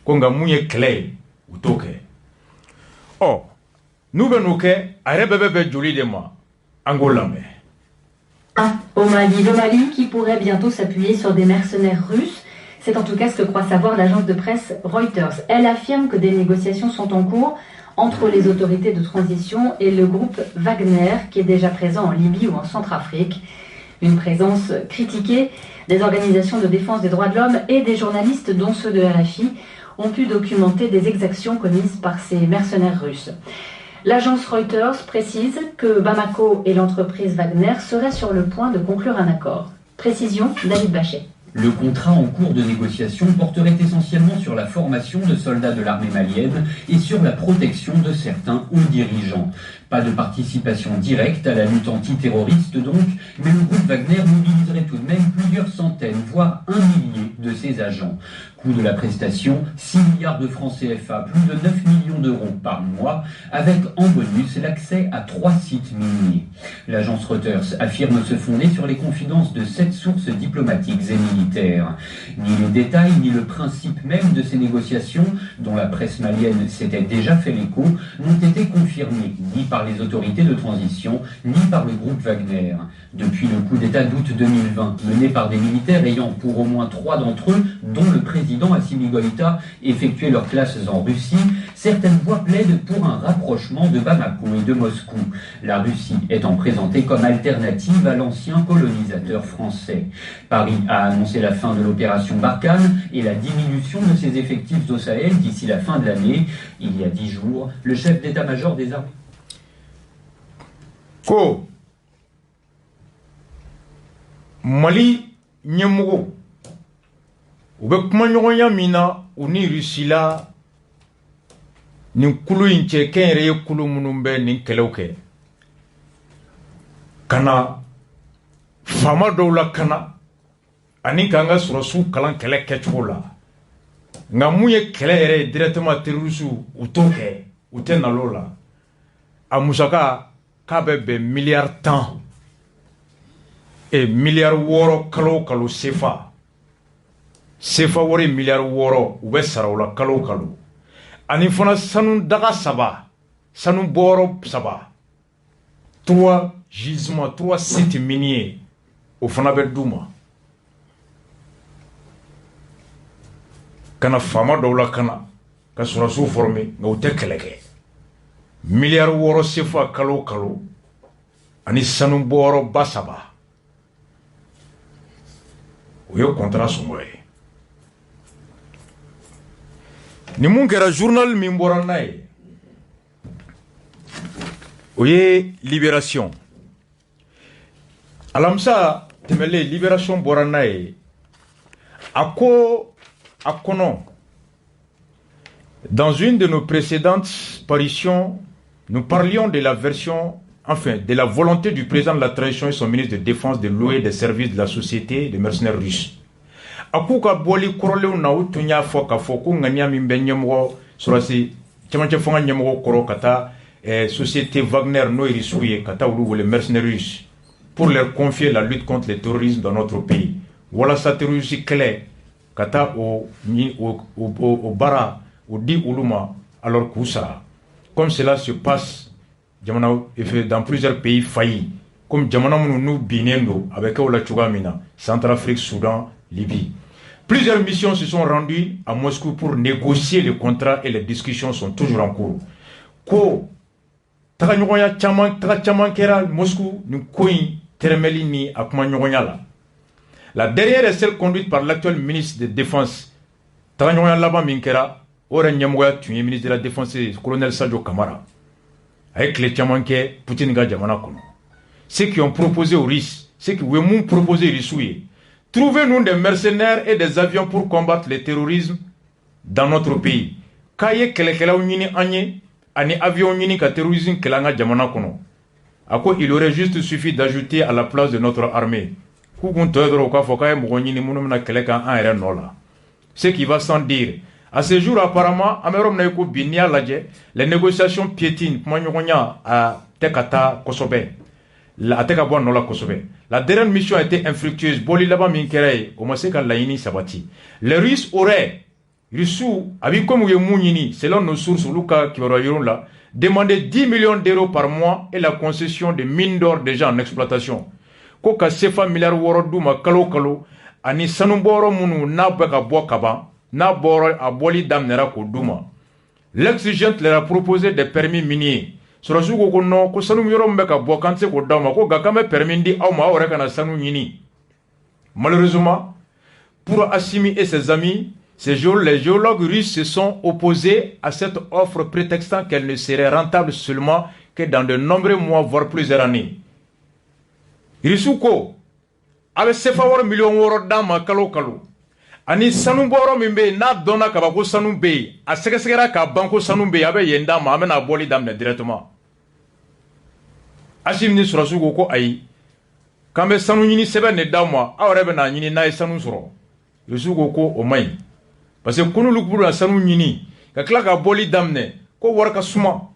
ko nka mun ye kɛlɛ ye u t'o kɛ. N'u bɛ n'o kɛ a yɛrɛ bɛɛ bɛ joli de ma an k'o lamɛn. Au Mali, le Mali qui pourrait bientôt s'appuyer sur des mercenaires russes. C'est en tout cas ce que croit savoir l'agence de presse Reuters. Elle affirme que des négociations sont en cours entre les autorités de transition et le groupe Wagner qui est déjà présent en Libye ou en Centrafrique. Une présence critiquée des organisations de défense des droits de l'homme et des journalistes, dont ceux de RFI, ont pu documenter des exactions commises par ces mercenaires russes. L'agence Reuters précise que Bamako et l'entreprise Wagner seraient sur le point de conclure un accord. Précision, David Bachet. Le contrat en cours de négociation porterait essentiellement sur la formation de soldats de l'armée malienne et sur la protection de certains hauts dirigeants. Pas de participation directe à la lutte antiterroriste donc, mais le groupe Wagner mobiliserait tout de même plusieurs centaines, voire 1 millier de ses agents. Coût de la prestation, 6 milliards de francs CFA, plus de 9 millions d'euros par mois, avec en bonus l'accès à 3 sites miniers. L'agence Reuters affirme se fonder sur les confidences de 7 sources diplomatiques et militaires. Ni les détails, ni le principe même de ces négociations, dont la presse malienne s'était déjà fait l'écho, n'ont été confirmés, ni par les autorités de transition, ni par le groupe Wagner. Depuis le coup d'État d'août 2020, mené par des militaires ayant pour au moins 3 d'entre eux, dont le président Assimi Goïta, effectué leurs classes en Russie, certaines voix plaident pour un rapprochement de Bamako et de Moscou. La Russie étant présentée comme alternative à l'ancien colonisateur français. Paris a annoncé la fin de l'opération Barkhane et la diminution de ses effectifs au Sahel d'ici la fin de l'année. Il y a 10 jours, le chef d'état-major des armées... Ko Mali ɲɛmɔgɔ u bɛ kumaɲɔgɔnya min na u ni Russie la nin kulu in cɛ kɛnyɛrɛye kulu minnu bɛ nin kɛlɛw kɛ ka na faama dɔw la kana ani k'an ka sɔrɔsiw kalan kɛlɛ kɛcogo la nka mun ye kɛlɛ yɛrɛ ye directement terrorisiw u t'o kɛ u tɛ nalo la a musaka k'a bɛ bɛn miliyari 10 et miliyari 6 kalo o kalo sefa wari miliyari 6 u bɛ sara o la kalo o kalo ani fana sanu daga 3 sanu bɔyɔrɔ 3 3 gisements 3 sites miniers o fana bɛ d'u ma kana faama dɔw la kana ka sɔrɔsiw former nka u tɛ kɛlɛ kɛ miliyari 6 sefa kalo o kalo ani sanu bɔyɔrɔ ba 3 o ye contrat sɔngɔ ye ni mun kɛra journal min bɔra n'a ye o ye Libération alamisa tɛmɛlen Libération bɔra n'a ye a ko a kɔnɔ dans une de nos précédentes parutions nous parlions de la version enfin de la volonté du président de la transition et son ministre de défense de louer des services de la société de mercenaires russes. Akuka boli korolew na utunya foka foko ngania mimbe nyemgo surasi chamache fonga nyemgo koro kata société Wagner no irisuye kata ulu les mercenaires russes pour leur confier la lutte contre le terrorisme dans notre pays. Voilà sa terrorisme clair kata au bara au di uluma alors kousa comme cela se passe dans plusieurs pays faillis, comme Djamana Mounou Binendo, avec Ola Chugamina, Centrafrique, Soudan, Libye. Plusieurs missions se sont rendues à Moscou pour négocier les contrats et les discussions sont toujours en cours. Ko Taganyoya Chaman Kera, Moscou, nous Koui, Termelini, Akmanyoya. La dernière est celle conduite par l'actuel ministre de Défense, Taganyoya Laba Minkera, Oren Yamoya, tu es ministre de la Défense, colonel Sadio Kamara. Avec les Tchamanké, Poutine ga Djamana Kono. Ceux qui ont proposé aux Russes, ceux qui ont proposé aux Russes, trouvez-nous des mercenaires et des avions pour combattre le terrorisme dans notre pays. Kaye kelekela unyini anye, ani avion unyini ka terrorisme kelanga Djamana Kono. Ako il aurait juste suffi d'ajouter à la place de notre armée. Koukoun toedro ka fokaye mounyini mounoumna keleka an ere nola. Ce qui va sans dire. À ce jour, apparemment, les négociations piétinent. La dernière mission a été infructueuse. Les Russes auraient, selon nos sources, demandé 10 millions d'euros par mois et la concession de mines d'or déjà en exploitation. Koka sefa milliard woro duma kalo kalo ani sanuboro munu na beka boakaba. Na boro aboli damnera ko duma. L'exigente leur a proposé des permis miniers. Surasu ko no ko sanu yoro mbeka bokanse ko dama ko gakame permis ndi aw ma ore kana sanu nyini. Malheureusement, pour Assimi et ses amis, les géologues russes se sont opposés à cette offre prétextant qu'elle ne serait rentable seulement que dans de nombreux mois voire plusieurs années. Risuko avec sefawar million woro dama kalo kalo. Ani sanu boro mimbe na dona kaba ko sanu be a segesegera ka banko sanu be abe yenda ma amena boli damne directement Asim ni surasu ko ayi kambe sanu nyini sebe ne dama awre be na nyini na sanu suro yusu ko o mai parce que kunu lukbu na sanu nyini ka kla ka boli damne ko warka suma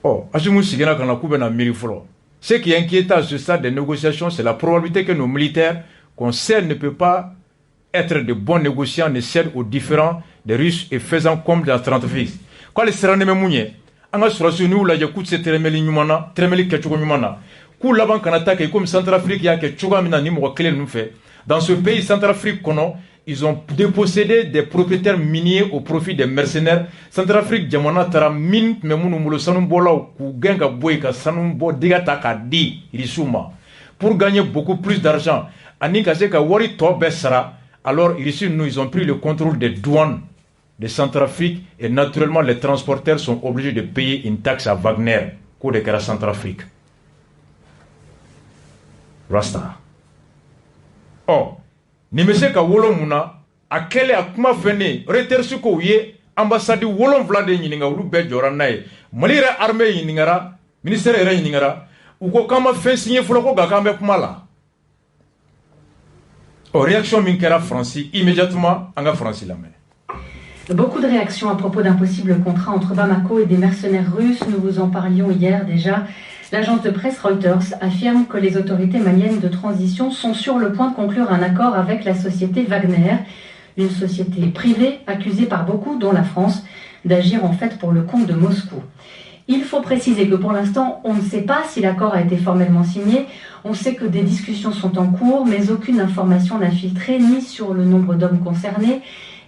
oh asimu sigena kana kube na miri folo. Ce qui est inquiétant à ce stade des négociations, c'est la probabilité que nos militaires qu'on sait ne peut pas être de bons négociants, ne cèdent aux différents des Russes et faisant comme dans 30 fils. Quand les Serranes Memounier, en assurance, nous, la Yakout, c'est Tremeli Numana, Tremeli Ketchugo Numana, Kou Laban Kanatake, comme Centrafrique, il y a Ketchuga Mina Nimo Kele nous fait. Dans ce pays, Centrafrique, Kono, ils ont dépossédé des propriétaires miniers au profit des mercenaires. Centrafrique, jamana tara min memunu mulo sanu bolaw ku genga boy ka sanu bo digata ka di risuma pour gagner beaucoup plus d'argent. Ani ka se ka wari to besara. Alors ici nous ils ont pris le contrôle des douanes de Centrafrique et naturellement les transporteurs sont obligés de payer une taxe à Wagner pour de la Centrafrique. Rasta. Oh, ni mese ka wolo muna akele akuma fene retersu ko ye ambassade wolon vlade yininga ulu be joranay malira armée yiningara ministère era yiningara uko kama fe signé fulo ko gakambe kumala. Oh, réaction minkera Franci immédiatement anga Franci la main. Beaucoup de réactions à propos d'un possible contrat entre Bamako et des mercenaires russes. Nous vous en parlions hier déjà. L'agence de presse Reuters affirme que les autorités maliennes de transition sont sur le point de conclure un accord avec la société Wagner, une société privée accusée par beaucoup, dont la France, d'agir en fait pour le compte de Moscou. Il faut préciser que pour l'instant, on ne sait pas si l'accord a été formellement signé. On sait que des discussions sont en cours, mais aucune information n'a filtré ni sur le nombre d'hommes concernés,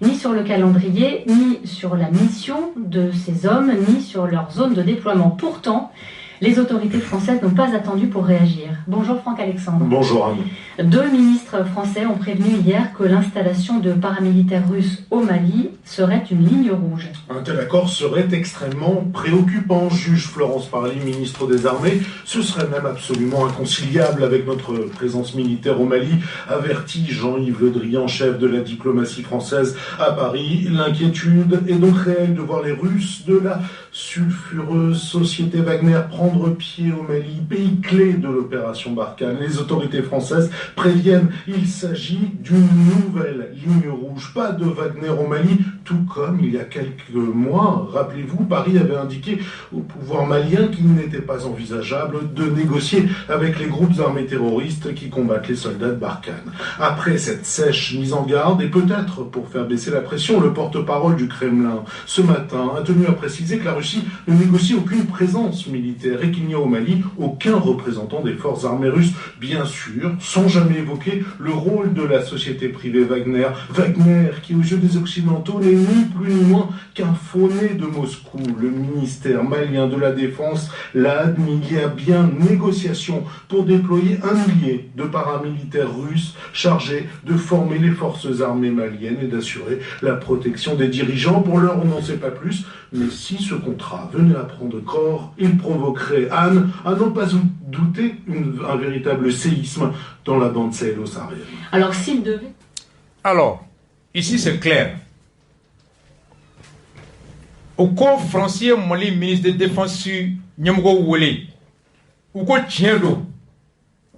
ni sur le calendrier, ni sur la mission de ces hommes, ni sur leur zone de déploiement. Pourtant, les autorités françaises n'ont pas attendu pour réagir. Bonjour Franck Alexandre. Bonjour Anne. 2 ministres français ont prévenu hier que l'installation de paramilitaires russes au Mali serait une ligne rouge. Un tel accord serait extrêmement préoccupant, juge Florence Parly, ministre des Armées. Ce serait même absolument inconciliable avec notre présence militaire au Mali, avertit Jean-Yves Le Drian, chef de la diplomatie française à Paris. L'inquiétude est donc réelle de voir les Russes de la sulfureuse société Wagner prendre pied au Mali, pays clé de l'opération Barkhane. Les autorités françaises préviennent, il s'agit d'une nouvelle ligne rouge, pas de Wagner au Mali, tout comme il y a quelques mois, rappelez-vous, Paris avait indiqué au pouvoir malien qu'il n'était pas envisageable de négocier avec les groupes armés terroristes qui combattent les soldats de Barkhane. Après cette sèche mise en garde, et peut-être pour faire baisser la pression, le porte-parole du Kremlin, ce matin, a tenu à préciser que la Russie ne négocie aucune présence militaire et qu'il n'y a au Mali aucun représentant des forces armées russes, bien sûr, sans jamais évoquer le rôle de la société privée Wagner. Wagner, qui aux yeux des Occidentaux n'est ni plus ni moins qu'un faux-né de Moscou. Le ministère malien de la Défense l'a admis, il y a bien négociation pour déployer 1 millier de paramilitaires russes chargés de former les forces armées maliennes et d'assurer la protection des dirigeants. Pour l'heure, on n'en sait pas plus, mais si ce contrat venait à prendre corps, il provoquerait, Anne, à n'en pas douter, un véritable séisme dans la bande sahélo-saharienne. Alors, s'il devait... Alors, ici c'est clair. Au corps français, Mali, ministre de la Défense, Nyamgo Wole, ou quoi Tchendo,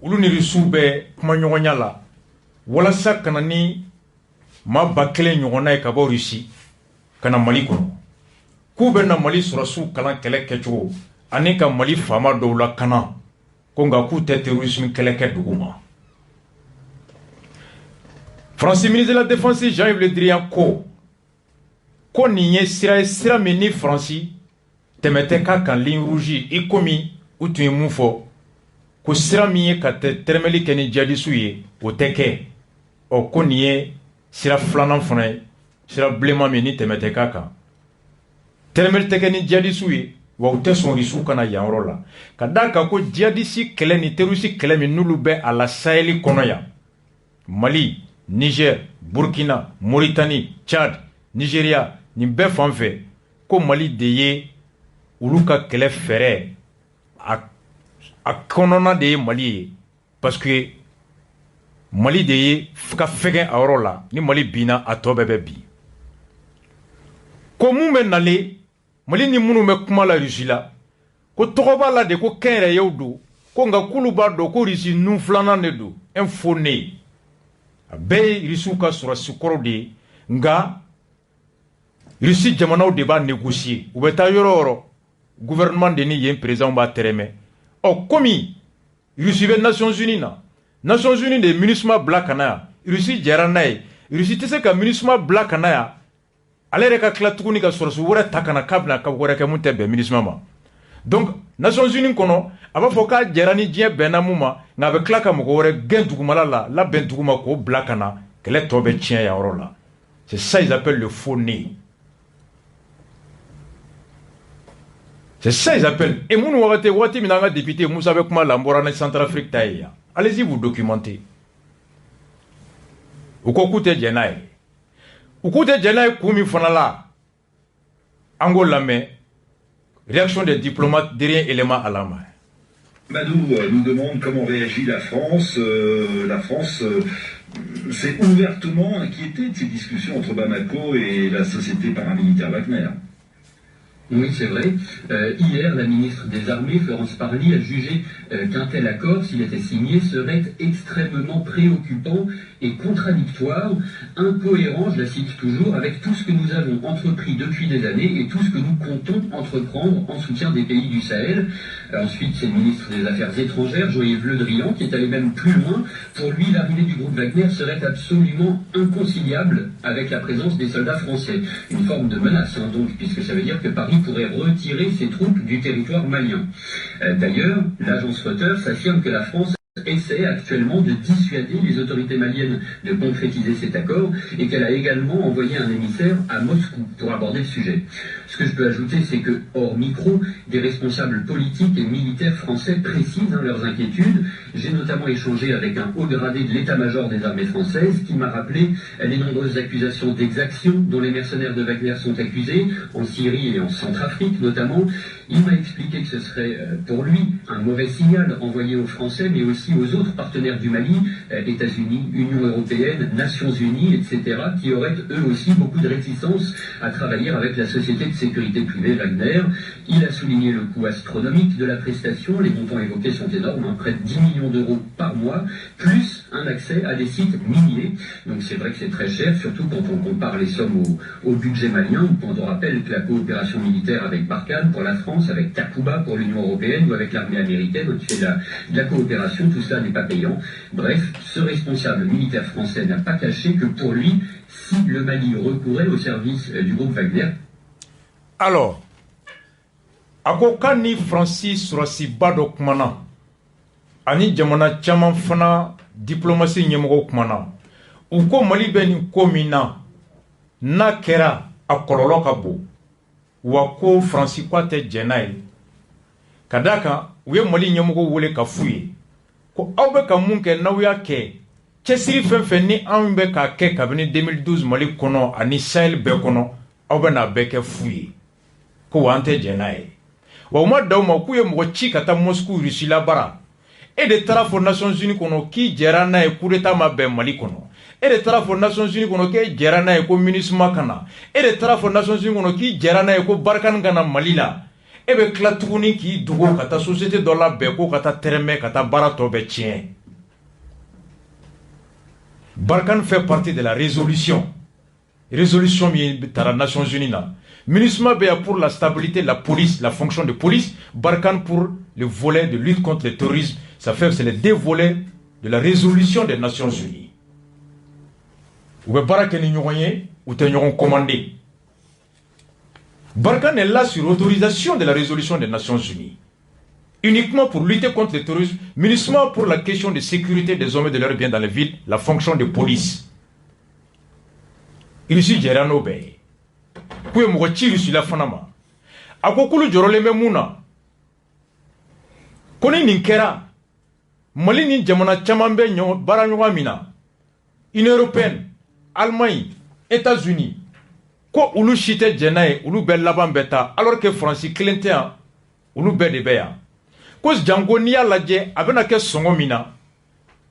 ou l'université Kumanyonyala, voilà ça kanani, ma bakele nyona et kabo Russie, kana Mali kono. Koube na Mali surasu kalan kele kecho, aneka Mali fama doula kana, konga ku terrorisme kele ke duguma. Français ministre de la Défense, Jean-Yves Le Drian ko niye sira meni Franci temete ka kan ligne rouge i komi ou tu mun fo ko sira miye ka termeli keni jadisu ye o teke o ko niye sira flanan fana sira blema meni temete ka kan termeli teke ni jadisu ye wa ute son risu kana yanro la kadaka ko jadisi kele ni terusi kele mi nulu be ala Saheli kono ya Mali, Niger, Burkina, Mauritanie, Tchad, Nigeria, ni bɛɛ fan fɛ ko Mali de ye olu ka kɛlɛ fɛrɛ a kɔnɔna de ye Mali ye parce que Mali de ye ka fɛgɛn a yɔrɔ la ni Mali binna a tɔ bɛɛ bɛ bi ko mun bɛ nale Mali ni minnu bɛ kuma la Russie la ko tɔgɔ b'a la de ko kɛnyɛrɛyew don ko nka k'olu b'a dɔn ko Russie nun filanan de don un faux né a bɛɛ ye Russiw ka sɔrɔsi kɔrɔ de ye nka Russie jamanaw de b'a négocier u bɛ taa yɔrɔ yɔrɔ gouvernement de ni yen président b'a tɛrɛmɛ ɔ komi Russie bɛ Nations Unies na Nations Unies de MINUSMA bila ka na yan Russie jɛra n'a ye Russie tɛ se ka MINUSMA bila ka na yan ale yɛrɛ ka tila tuguni ka sɔrɔsi wɛrɛ ta ka na k'a bɛna kabo wɛrɛ kɛ mun tɛ bɛn MINUSMA ma donc Nations Unies kɔnɔ a b'a fɔ k'a jɛra ni diɲɛ bɛnna mun ma nka a bɛ tila ka mɔgɔ wɛrɛ gɛn dugumala la labɛn duguma k'o bila ka na kɛlɛ tɔ bɛ tiɲɛ yan yɔrɔ la. C'est ça ils appellent le faux nez. C'est ça ils appellent. Et mon wati minanga député Moussa avec moi l'ambora na Centrafrique taïa. Allez-y vous documenter. Ou kokoute djenay. Ou kokoute djenay koumi fanala. Angola mais réaction des diplomates derrière élément à la main. Madou nous demande comment réagit la France. La France s'est ouvertement inquiétée de ces discussions entre Bamako et la société paramilitaire Wagner. Oui, c'est vrai. Hier, la ministre des Armées, Florence Parly, a jugé qu'un tel accord, s'il était signé, serait extrêmement préoccupant et contradictoire, incohérent, je la cite toujours, avec tout ce que nous avons entrepris depuis des années et tout ce que nous comptons entreprendre en soutien des pays du Sahel. Ensuite, c'est le ministre des Affaires étrangères, Jean-Yves Le Drian, qui est allé même plus loin. Pour lui, l'arrivée du groupe Wagner serait absolument inconciliable avec la présence des soldats français. Une forme de menace, hein, donc, puisque ça veut dire que Paris pourrait retirer ses troupes du territoire malien. D'ailleurs, l'agence Reuters affirme que la France essaie actuellement de dissuader les autorités maliennes de concrétiser cet accord et qu'elle a également envoyé un émissaire à Moscou pour aborder le sujet. Ce que je peux ajouter, c'est que, hors micro, des responsables politiques et militaires français précisent leurs inquiétudes. J'ai notamment échangé avec un haut gradé de l'état-major des armées françaises qui m'a rappelé les nombreuses accusations d'exaction dont les mercenaires de Wagner sont accusés, en Syrie et en Centrafrique notamment. Il m'a expliqué que ce serait pour lui un mauvais signal envoyé aux Français, mais aussi aux autres partenaires du Mali, États-Unis, Union européenne, Nations Unies, etc., qui auraient eux aussi beaucoup de réticence à travailler avec la société de sécurité privée Wagner. Il a souligné le coût astronomique de la prestation. Les montants évoqués sont énormes, hein, près de 10 millions d'euros par mois, plus un accès à des sites miniers. Donc c'est vrai que c'est très cher, surtout quand on compare les sommes au budget malien, ou quand on rappelle que la coopération militaire avec Barkhane pour la France, avec Takuba pour l'Union européenne, ou avec l'armée américaine qui fait de la coopération, tout cela n'est pas payant. Bref, ce responsable militaire français n'a pas caché que pour lui, si le Mali recourait au service du groupe Wagner. Alors, Akokani Francis Rossi Badok Mana, Ani Jamana Chaman Fana, diplomatie Nyemgo Kmana, Uko Mali Beni Komina, Nakera Akorolokabo, Wako Francis Kwate Jenai, Kadaka, Uye Mali Nyemgo Wole Kafuye, Ko Aube Kamunke Nawya Ke, Chesiri Fenfeni Ambe Ka Ke Kabini 2012 Mali Kono, Ani Sahel Bekono, Aube na Beke Fuye. Ko wante jenaye wa uma dawma ku ye mo chi kata Moscou Russie la bara et de trafo Nations Unies kono ki jerana e coup d'état ma be Mali kono et de trafo Nations Unies kono ke jerana e ko MINUSMA kana et de trafo Nations Unies kono ki jerana e ko Barkhane kana Mali la e be klatuguni ki dugo kata société do la be ko kata terme kata bara to be tien. Barkhane fait partie de la résolution mi tara Nations Unies na MINUSMA pour la stabilité, la police, la fonction de police, Barkhane pour le volet de lutte contre le terrorisme. Ça fait c'est les deux volets de la résolution des Nations Unies. Ou Barkhane n'y ou t'es commandé. Barkhane est là sur autorisation de la résolution des Nations Unies. Uniquement pour lutter contre le terrorisme, MINUSMA pour la question de sécurité des hommes et de leurs biens dans les villes, la fonction de police. Il suit Gerano Bey. Kouye mwochiri sur la fanama. Akokulu jorole memuna. Koni ninkera. Mali ni jamana chamambe nyo bara nywa mina. Union européenne, Allemagne, États-Unis. Ko ulu shite jenae ulu be laban beta alors que Francis Clinton ulu be de beya. Ko jango niya laje abena ke songo mina.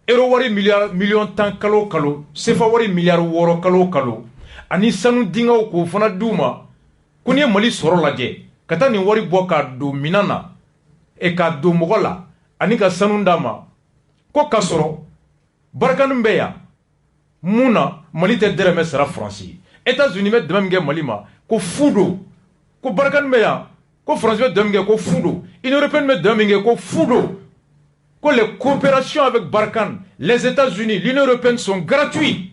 Euro wari million tan kalo kalo, sefa wari milliard woro kalo kalo. Ani sanu dingaw ko fana duma ko ni Mali soro laje kata ni wari bo ka do minana e ka do mogola ani ka sanu ndama ko ka soro Barkhane mbeya muna Mali te dereme sera France États-Unis met demem nge Mali ma ko fudo ko Barkhane mbeya ko France met demem nge ko fudo Union européenne met demem nge ko fudo ko les coopérations avec Barkhane les États-Unis l'Union européenne sont gratuits.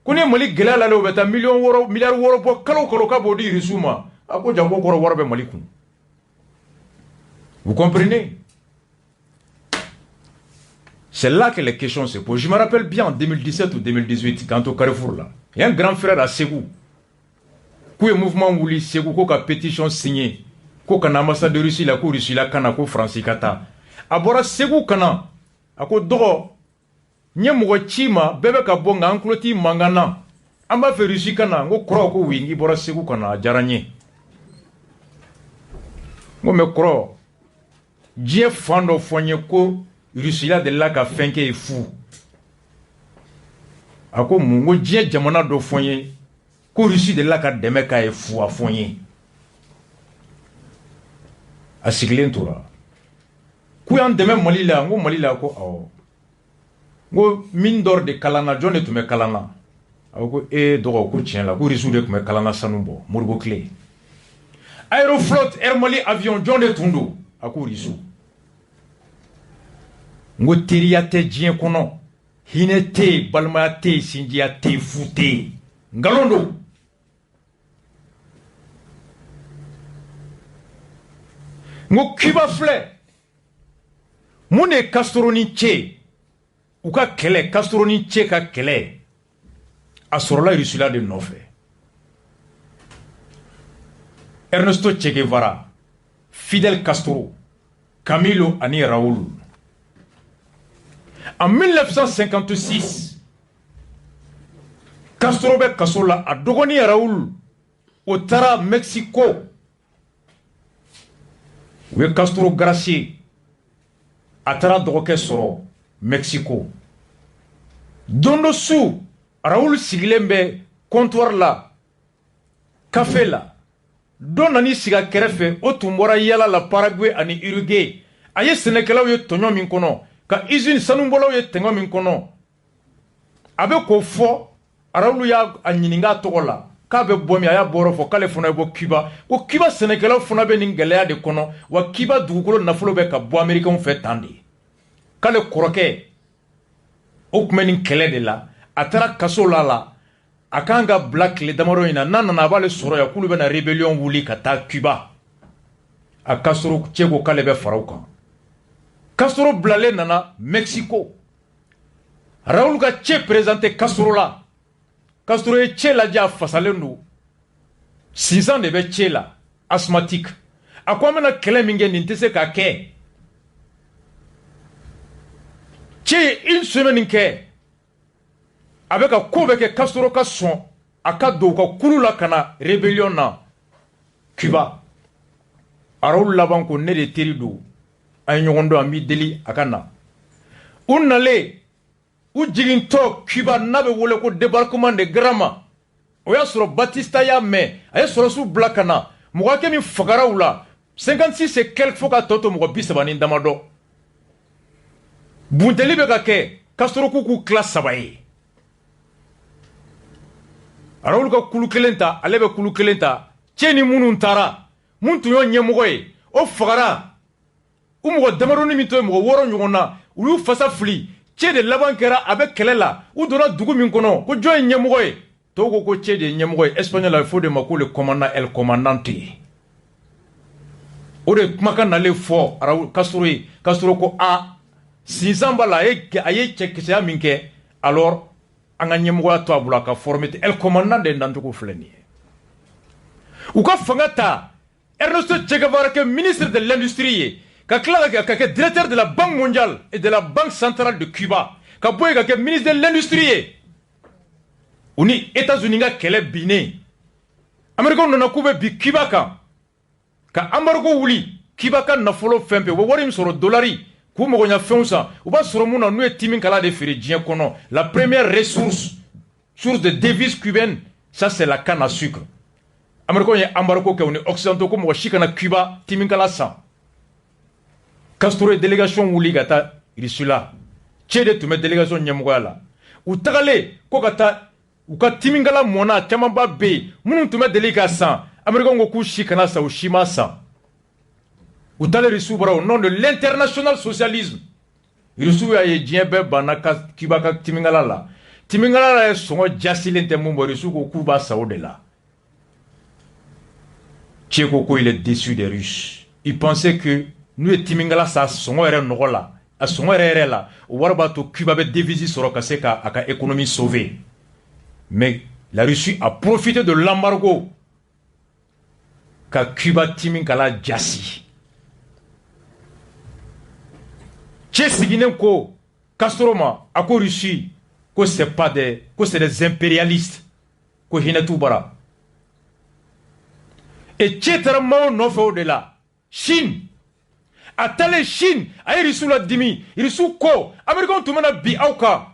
Kone Mali gela la lo beta milliard woro bo kalo ka bodi risuma ako jango ko woro be Mali kun. Vous comprenez? C'est là que les questions se posent. Je me rappelle bien en 2017 ou 2018, quand au Carrefour là, il y a un grand frère à Ségou. Qui est mouvement Wouli Ségou, qui a pétition signée. Qui a un ambassadeur de Russie, la Cour Russie, la Kana, qui Francis Kata. Abora Ségou Kana, à quoi d'or, n'y mouwa chima, bébé ka bonga, ankloti mangana. Amba fait Russie Kana, ngo kro ko wingi, bora Ségou Kana, jaranye. Ngo me kro, Dieu fando fonye ko, Russie là de là ka fenke est fou. Ako mungo Dieu jamana do fonye, ko Russie de là ka demeka est fou a fonye. A siglen tora. Ku yan deme malila, ngo malila ko awo. Ngo min dor de kalana, jone tume kalana. Ako dogo ko tien la, ko Russie de kume kalana sanumbo, murgo clé. Aeroflot, Air Mali, avion, jone tundo, ako Russie. Ngo teriya te diɲɛ kɔnɔ hinɛ tɛ yen balimaya tɛ yen sinjiya tɛ yen fu tɛ yen ngalon don ngo kiba filɛ mun de ye Castro ni Che u ka kɛlɛ Castro ni Che ka kɛlɛ a sɔrɔla Russie de nɔfɛ Ernesto Che Guevara Fidel Castro Camilo ani Raoul. En 1956, Castro be kasola a dogoni Raoul au Tara Mexico. We Castro gracié a Tara dogoke soro Mexico. Dondo su Raoul sigilembe comptoir la café la. Donani siga kerefe o tumbora yala la Paraguay ani Uruguay. Aye senekelaw ye tonyo min kono. Ka usine sanumbolaw ye tengo min kono abe ko fo Raoul ya a ɲininga tɔgɔ la k'a bɛ bɔ min a y'a bɔrɔ fɔ k'ale fana bɔ Cuba ko Cuba sɛnɛkɛlaw fana bɛ nin gɛlɛya de kɔnɔ wa Cuba dugukolo nafolo bɛ ka bɔ Américains fɛ tan de k'ale kɔrɔkɛ o tun bɛ nin kɛlɛ de la a taara kaso la a kan ka bila tile damadɔ in na n'a nana a b'ale sɔrɔ yan k'olu bɛna rébellion wuli ka taa Cuba a Castro Che ko k'ale bɛ fara u kan Castro blale nana Mexico. Raoul ka Che présenté Castro la. Castro ye Che la dia fasalen do. 6 ans de be Che la asthmatique. A ko amena kele minge nintese ka ke. Che une semaine ke. Avec a ko be ke Castro ka son aka do ka kulu la kana rébellion na Cuba. Raoul laban ko ne de teri do. Ay ñogondo ami deli akana unale u jiginto Cuba nabe wole ko débarquement de Grama o ya soro Batista ya me ay soro su blakana mo ke mi fagara wula 56 et quelque fois toto mo bisabani damado bunteli be ka ke Castro ku classe sabaye Raoul ka kulu kelenta ale be kulu kelenta ceni munun tara muntu yo nyemogoy o fagara Umo damaroni mito mo woro nyona ulu fasa fli Che de laban kera avec kelela ou dona dugu min kono ko joy nyemoy togo ko Che de nyemoy espagnol il faut de mako le commandant el commandante ore maka na le fo Raoul Castro ko a 600 bala e aye Che ke sa minke alors anga nyemoy to abula ka formé el commandant de ndantuko fleni ou ka fangata Ernesto Che Guevara que ministre de l'industrie Kaka directeur de la Banque mondiale et de la Banque centrale de Cuba. Kaboy kaka ministre de l'industrie. Uni États-Unis ga kele bine. Américain nana kube bi Cuba kan. Ka embargo wuli Cuba kan na folo fempe wo wari msoro dollari ku mo nya fensa u ba soro muna nu etimin kala de firi dien kono. La première source de devise cubaine, ça c'est la canne à sucre. Américain y embargo ke uni occidentaux ko mo shikana Cuba timin kala sa. Castro délégation wuli gata irisula Che de tume délégation nyamugala u tagale ko gata u ka timingala mona chamamba be munun tume délégation américain ngo ku shikana sa u shima sa u tale risu bara au nom de l'international socialisme risu ya ye diebe banaka kibaka timingala la songo jasilente mumbo risu ko kuba sa odela Che ko il est déçu des Russes il pensait que nous et Timingala sa songo ere nogola a sɔngɔ yɛrɛ la o wari b'a to Cuba bɛ devise sɔrɔ ka se ka a ka économie sauver mais la Russie a profité de l'embargo ka Cuba timi kala jasi cɛ siginen ko Castro ma a ko Russie ko c'est des impérialistes ko hinɛ t'u bara et cɛ taara maaw nɔfɛ o de la Chine a taalen Chine a ye Russie la dimi Russie ko Américains tun bɛna bi aw kan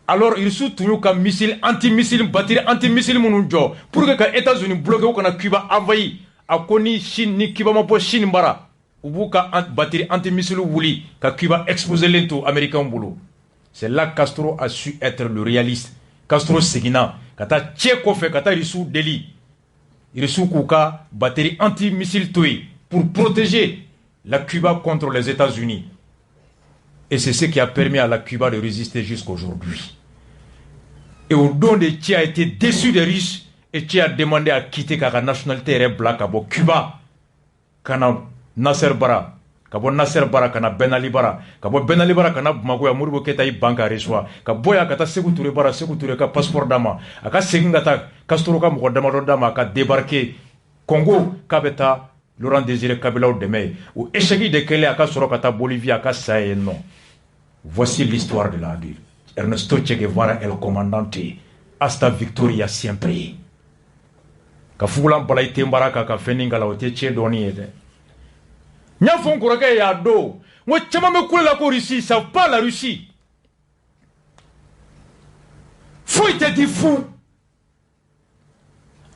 alors Russie tun y'u ka missile anti-missile batterie anti-missile minnu jɔ pour que ka États-Unis bloquer u kana Cuba envahi a ko ni Chine ni Cuba ma bɔ Chine bara u b'u ka batterie anti-missile wuli ka Cuba exposer len to Américains bolo. C'est là que Castro a su être le réaliste. Castro seginna ka taa cɛ kɔfɛ ka taa Russie deli Russie k'u ka batterie anti-missile to yen pour protéger la Cuba contre les États-Unis. Et c'est ce qui a permis à la Cuba de résister jusqu'à aujourd'hui. Et au don de Tché a été déçu des Russes et Tché a demandé à quitter la nationalité black à Cuba. Kana Nasser Bara, Kabo Nasser Bara, Kana Ben Ali Bara, Kabo Ben Ali Bara, Kana Magoya Muribo Keta i banka reswa, Kaboya Kata Sékou Touré Bara, Sékou Touré ka passeport dama, Aka Segingata, Castro ka Mokodama dama, ka débarqué Congo, Kabeta, Laurent Désiré Kabila ou Deme, ou échec de Kele Aka Sorokata Bolivie Aka Saye non. Voici l'histoire de la ville. Ernesto Che Guevara el comandante. Hasta victoria siempre. Ka fugulan bala ite mbaraka ka feninga la ote che doni ede. Nya fon kurake ya do. Ngo chama me kula ko Russie, ça pas la Russie. Faut te di fou.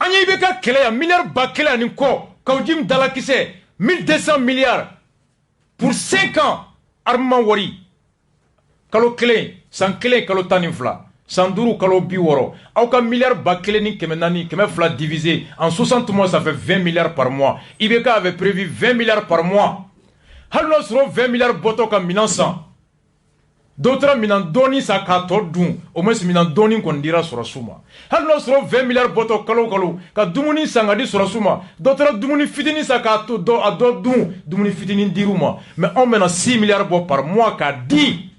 Anya ibeka kele ya milliard ba kele ani ko. Ka ujim dalakise 1200 milliards pour 5 ans armement wari. Kalo kelen, san kelen kalo tanifla, san duru kalo biworo. Aw ka milliard ba kelen ni kɛmɛ naani, kɛmɛ fila divisé en 60 mois, ça fait 20 milliards par mois. IBK avait prévu 20 milliards par mois. Hali n'a sɔrɔ 20 milliards bɔtɔ ka minan san. D'autres minan dɔɔni sa k'a tɔ dun, au moins minan dɔɔni kɔni dira sɔrɔsiw ma. Hali n'a sɔrɔ 20 milliards bɔtɔ kalo kalo ka dumuni san ka di sɔrɔsiw ma. D'autres dumuni fitini sa k'a to a dɔ dun, dumuni fitini dir'u ma. Mais anw bɛna 6 milliards bɔ par mois k'a di.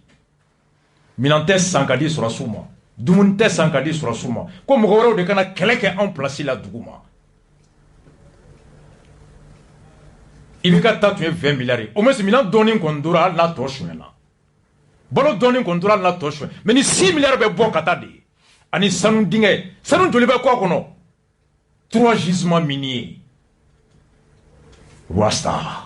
Minan tɛ san ka di sɔrɔsiw ma. Dumuni tɛ san ka di sɔrɔsiw ma. Ko mɔgɔ wɛrɛw de kana kɛlɛ kɛ anw place la dugu ma. IBK ta tun ye 20 milliards ye. Au moins minan dɔɔni kɔni dora hali n'a tɔ suɲɛna. Balo dɔɔni kɔni dora hali n'a tɔ suɲɛ. Mais ni 6 milliards bɛ bɔ ka taa de. Ani sanu dingɛ. Sanu joli bɛ kɔ kɔnɔ? 3 gisements miniers. Rasta.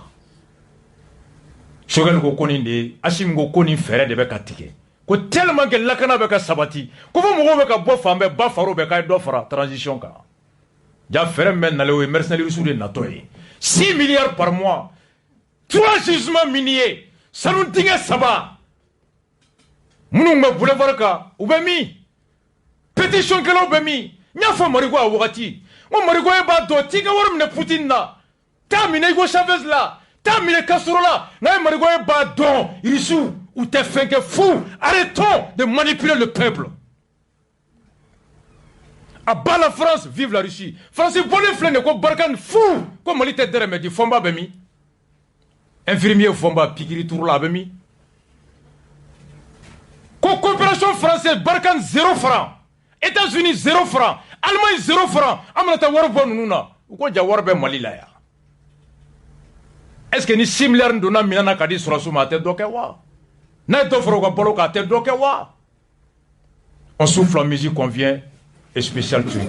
Choguel ko koni de, Hashim ko koni fɛrɛ de bɛ ka tigɛ. Ko tellement que lakana bɛ ka sabati. Ko fɔ mɔgɔw bɛ ka bɔ fan bɛɛ, ba faro bɛ ka dɔ fara transition kan. Ja fɛrɛ min bɛ nalen o ye mercenaires de natɔ ye. 6 milliards par mois. 3 gisements miniers. Sanu dingɛ 3. Minnu bɛ boulevard kan, u bɛ min? Pétition kɛlaw bɛ min? N y'a fɔ Marigo a wagati. N ko Marigo e b'a dɔn t'i ka wari minɛ Poutine na. T'a minɛ Hugo Chavez la. T'a minɛ Castro la. Nka ye Marigo e b'a dɔn Russie ou t'es fait que fou. Arrêtons de manipuler le peuple. À bas la France, vive la Russie. France, bolé flène, quoi, Barkan, fou. Comme Mali t'es derrière, mais du Fomba Bemi. Infirmier Fomba, Pikiri Tourla Bemi. Coopération française, Barkan 0 francs. États-Unis 0 francs. Allemagne 0 francs. Amanata Warbon Nuna. Ou quoi, Jawarbe Mali là. Est-ce que ni 6 milliards de dollars Milana Kadi sur la somme à tête d'Okewa? On souffle la musique qu'on vient et spécial truc.